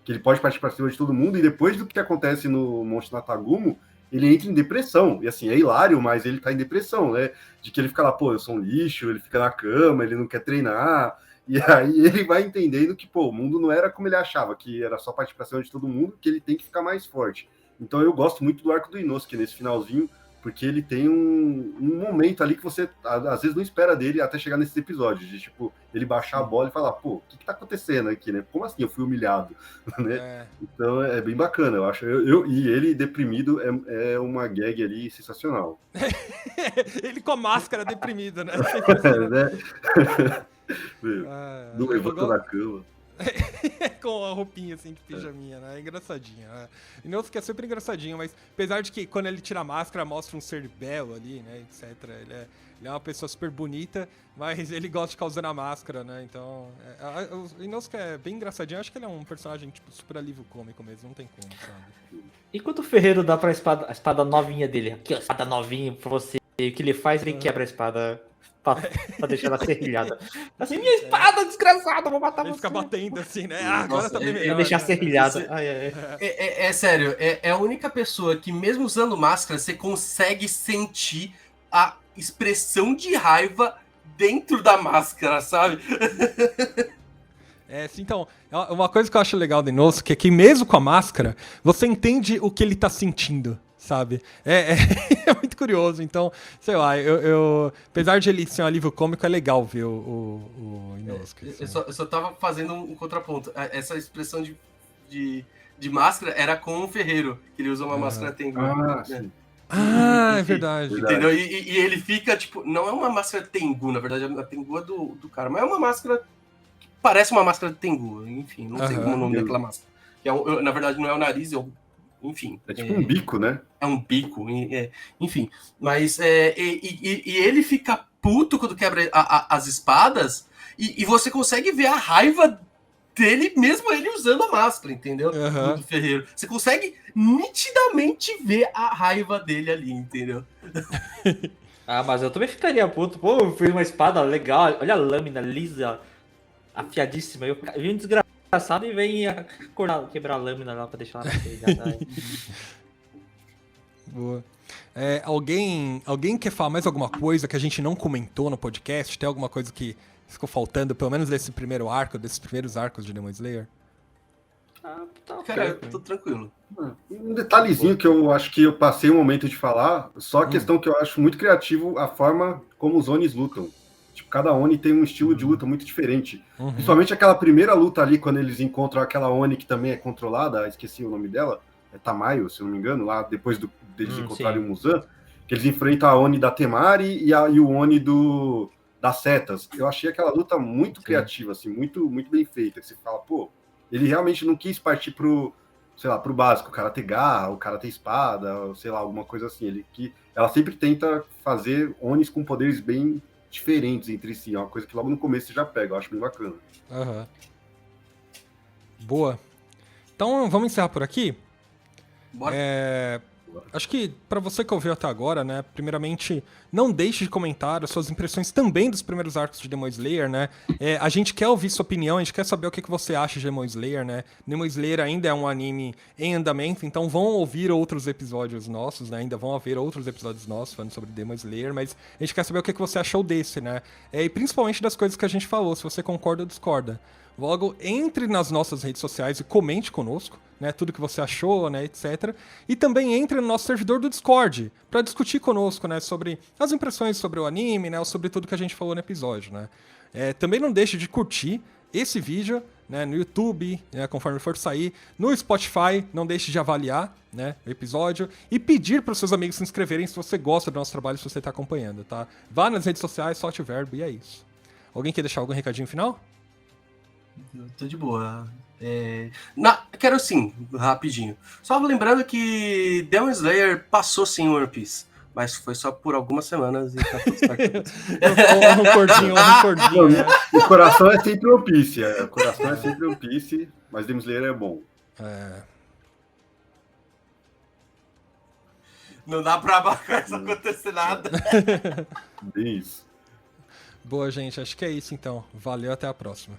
ele pode partir pra cima de todo mundo, e depois do que acontece no Monte Natagumo, ele entra em depressão, e assim, é hilário, mas ele tá em depressão, né, de que ele fica lá, pô, eu sou um lixo, ele fica na cama, ele não quer treinar, e aí ele vai entendendo que, pô, o mundo não era como ele achava, que era só partir pra cima de todo mundo, que ele tem que ficar mais forte. Então eu gosto muito do arco do Inosuke nesse finalzinho, porque ele tem um momento ali que você, às vezes, não espera dele até chegar nesses episódios, de, tipo, ele baixar a bola e falar, pô, o que tá acontecendo aqui, né? Como assim eu fui humilhado? Né? Então é bem bacana, eu acho. E ele deprimido é uma gag ali sensacional. Ele com a máscara deprimida, né? Não levanta da cama. Com a roupinha assim de pijaminha, né? É engraçadinho. Né? E não que é super engraçadinho, mas apesar de que quando ele tira a máscara mostra um ser belo ali, né? Etc. Ele é uma pessoa super bonita, mas ele gosta de ficar usando a máscara, né? Então. O Inosuke é bem engraçadinho. Acho que ele é um personagem tipo super alívio cômico mesmo, não tem como, sabe? Enquanto o Ferreiro dá pra a espada novinha dele, aqui, ó, a espada novinha pra você, o que ele faz? Ele quebra a espada. Pra deixar ela serrilhada. Assim, minha espada, desgraçada, vou matar ele você. Ele fica batendo assim, né? Agora tá bem melhor. Ele deixar serrilhada. É sério, é a única pessoa que, mesmo usando máscara, você consegue sentir a expressão de raiva dentro da máscara, sabe? Então, uma coisa que eu acho legal do Inosuke é que mesmo com a máscara, você entende o que ele tá sentindo. Sabe? É muito curioso. Então, sei lá, apesar de ele ser um alívio cômico, é legal ver o Inosuke. Eu só tava fazendo um contraponto. Essa expressão de de máscara era com o Ferreiro, que ele usa uma máscara Tengu. Sim. É verdade. Entendeu? E ele fica, tipo, não é uma máscara Tengu, na verdade, a Tengu é do cara, mas é uma máscara que parece uma máscara de Tengu, enfim, não sei como é o nome daquela máscara. Que na verdade, não é o nariz, enfim. É tipo um bico, né? É um bico, enfim. Mas e ele fica puto quando quebra as espadas e você consegue ver a raiva dele, mesmo ele usando a máscara, entendeu? Do Ferreiro. Você consegue nitidamente ver a raiva dele ali, entendeu? Mas eu também ficaria puto. Pô, eu fiz uma espada legal, olha a lâmina lisa, afiadíssima. Eu vi um desgraçado e vem quebrar a lâmina lá pra deixar ela na Boa. Alguém quer falar mais alguma coisa que a gente não comentou no podcast? Tem alguma coisa que ficou faltando, pelo menos desse primeiro arco, desses primeiros arcos de Demon Slayer? Cara, eu tô tranquilo. Um detalhezinho que eu acho que eu passei um momento de falar, só a questão que eu acho muito criativo, a forma como os Onis lutam. Tipo, cada Oni tem um estilo de luta muito diferente. Principalmente aquela primeira luta ali, quando eles encontram aquela Oni que também é controlada, esqueci o nome dela, é Tamayo, se eu não me engano, lá depois deles encontrarem o Muzan, que eles enfrentam a Oni da Temari e o Oni das setas. Eu achei aquela luta muito criativa, assim, muito, muito bem feita. Você fala, pô, ele realmente não quis partir pro básico, o cara ter garra, o cara ter espada, sei lá, alguma coisa assim. Ela sempre tenta fazer Onis com poderes bem diferentes entre si. É uma coisa que logo no começo você já pega, eu acho bem bacana. Boa. Então, vamos encerrar por aqui? Bora. Acho que para você que ouviu até agora, né, primeiramente, não deixe de comentar as suas impressões também dos primeiros arcos de Demon Slayer, né? A gente quer ouvir sua opinião, a gente quer saber o que você acha de Demon Slayer, né? Demon Slayer ainda é um anime em andamento, então vão ouvir outros episódios nossos, né? Ainda vão haver outros episódios nossos falando sobre Demon Slayer, mas a gente quer saber o que você achou desse, né? E principalmente das coisas que a gente falou, se você concorda ou discorda. Logo, entre nas nossas redes sociais e comente conosco, né, tudo que você achou, né, etc. E também entre no nosso servidor do Discord para discutir conosco, né, sobre as impressões sobre o anime, né, ou sobre tudo que a gente falou no episódio, né. Também não deixe de curtir esse vídeo, né, no YouTube, né, conforme for sair, no Spotify, não deixe de avaliar, né, o episódio e pedir para os seus amigos se inscreverem se você gosta do nosso trabalho, se você está acompanhando, tá? Vá nas redes sociais, solte o verbo e é isso. Alguém quer deixar algum recadinho final? Eu tô de boa. Quero sim, rapidinho. Só lembrando que Demon Slayer passou sim One Piece, mas foi só por algumas semanas e tá tudo certo. Um cordinho. Né? O coração é sempre One Piece, o coração é sempre One Piece, mas Demon Slayer é bom. Não dá pra abacar isso acontecer nada. Bem isso. Boa, gente. Acho que é isso, então. Valeu, até a próxima.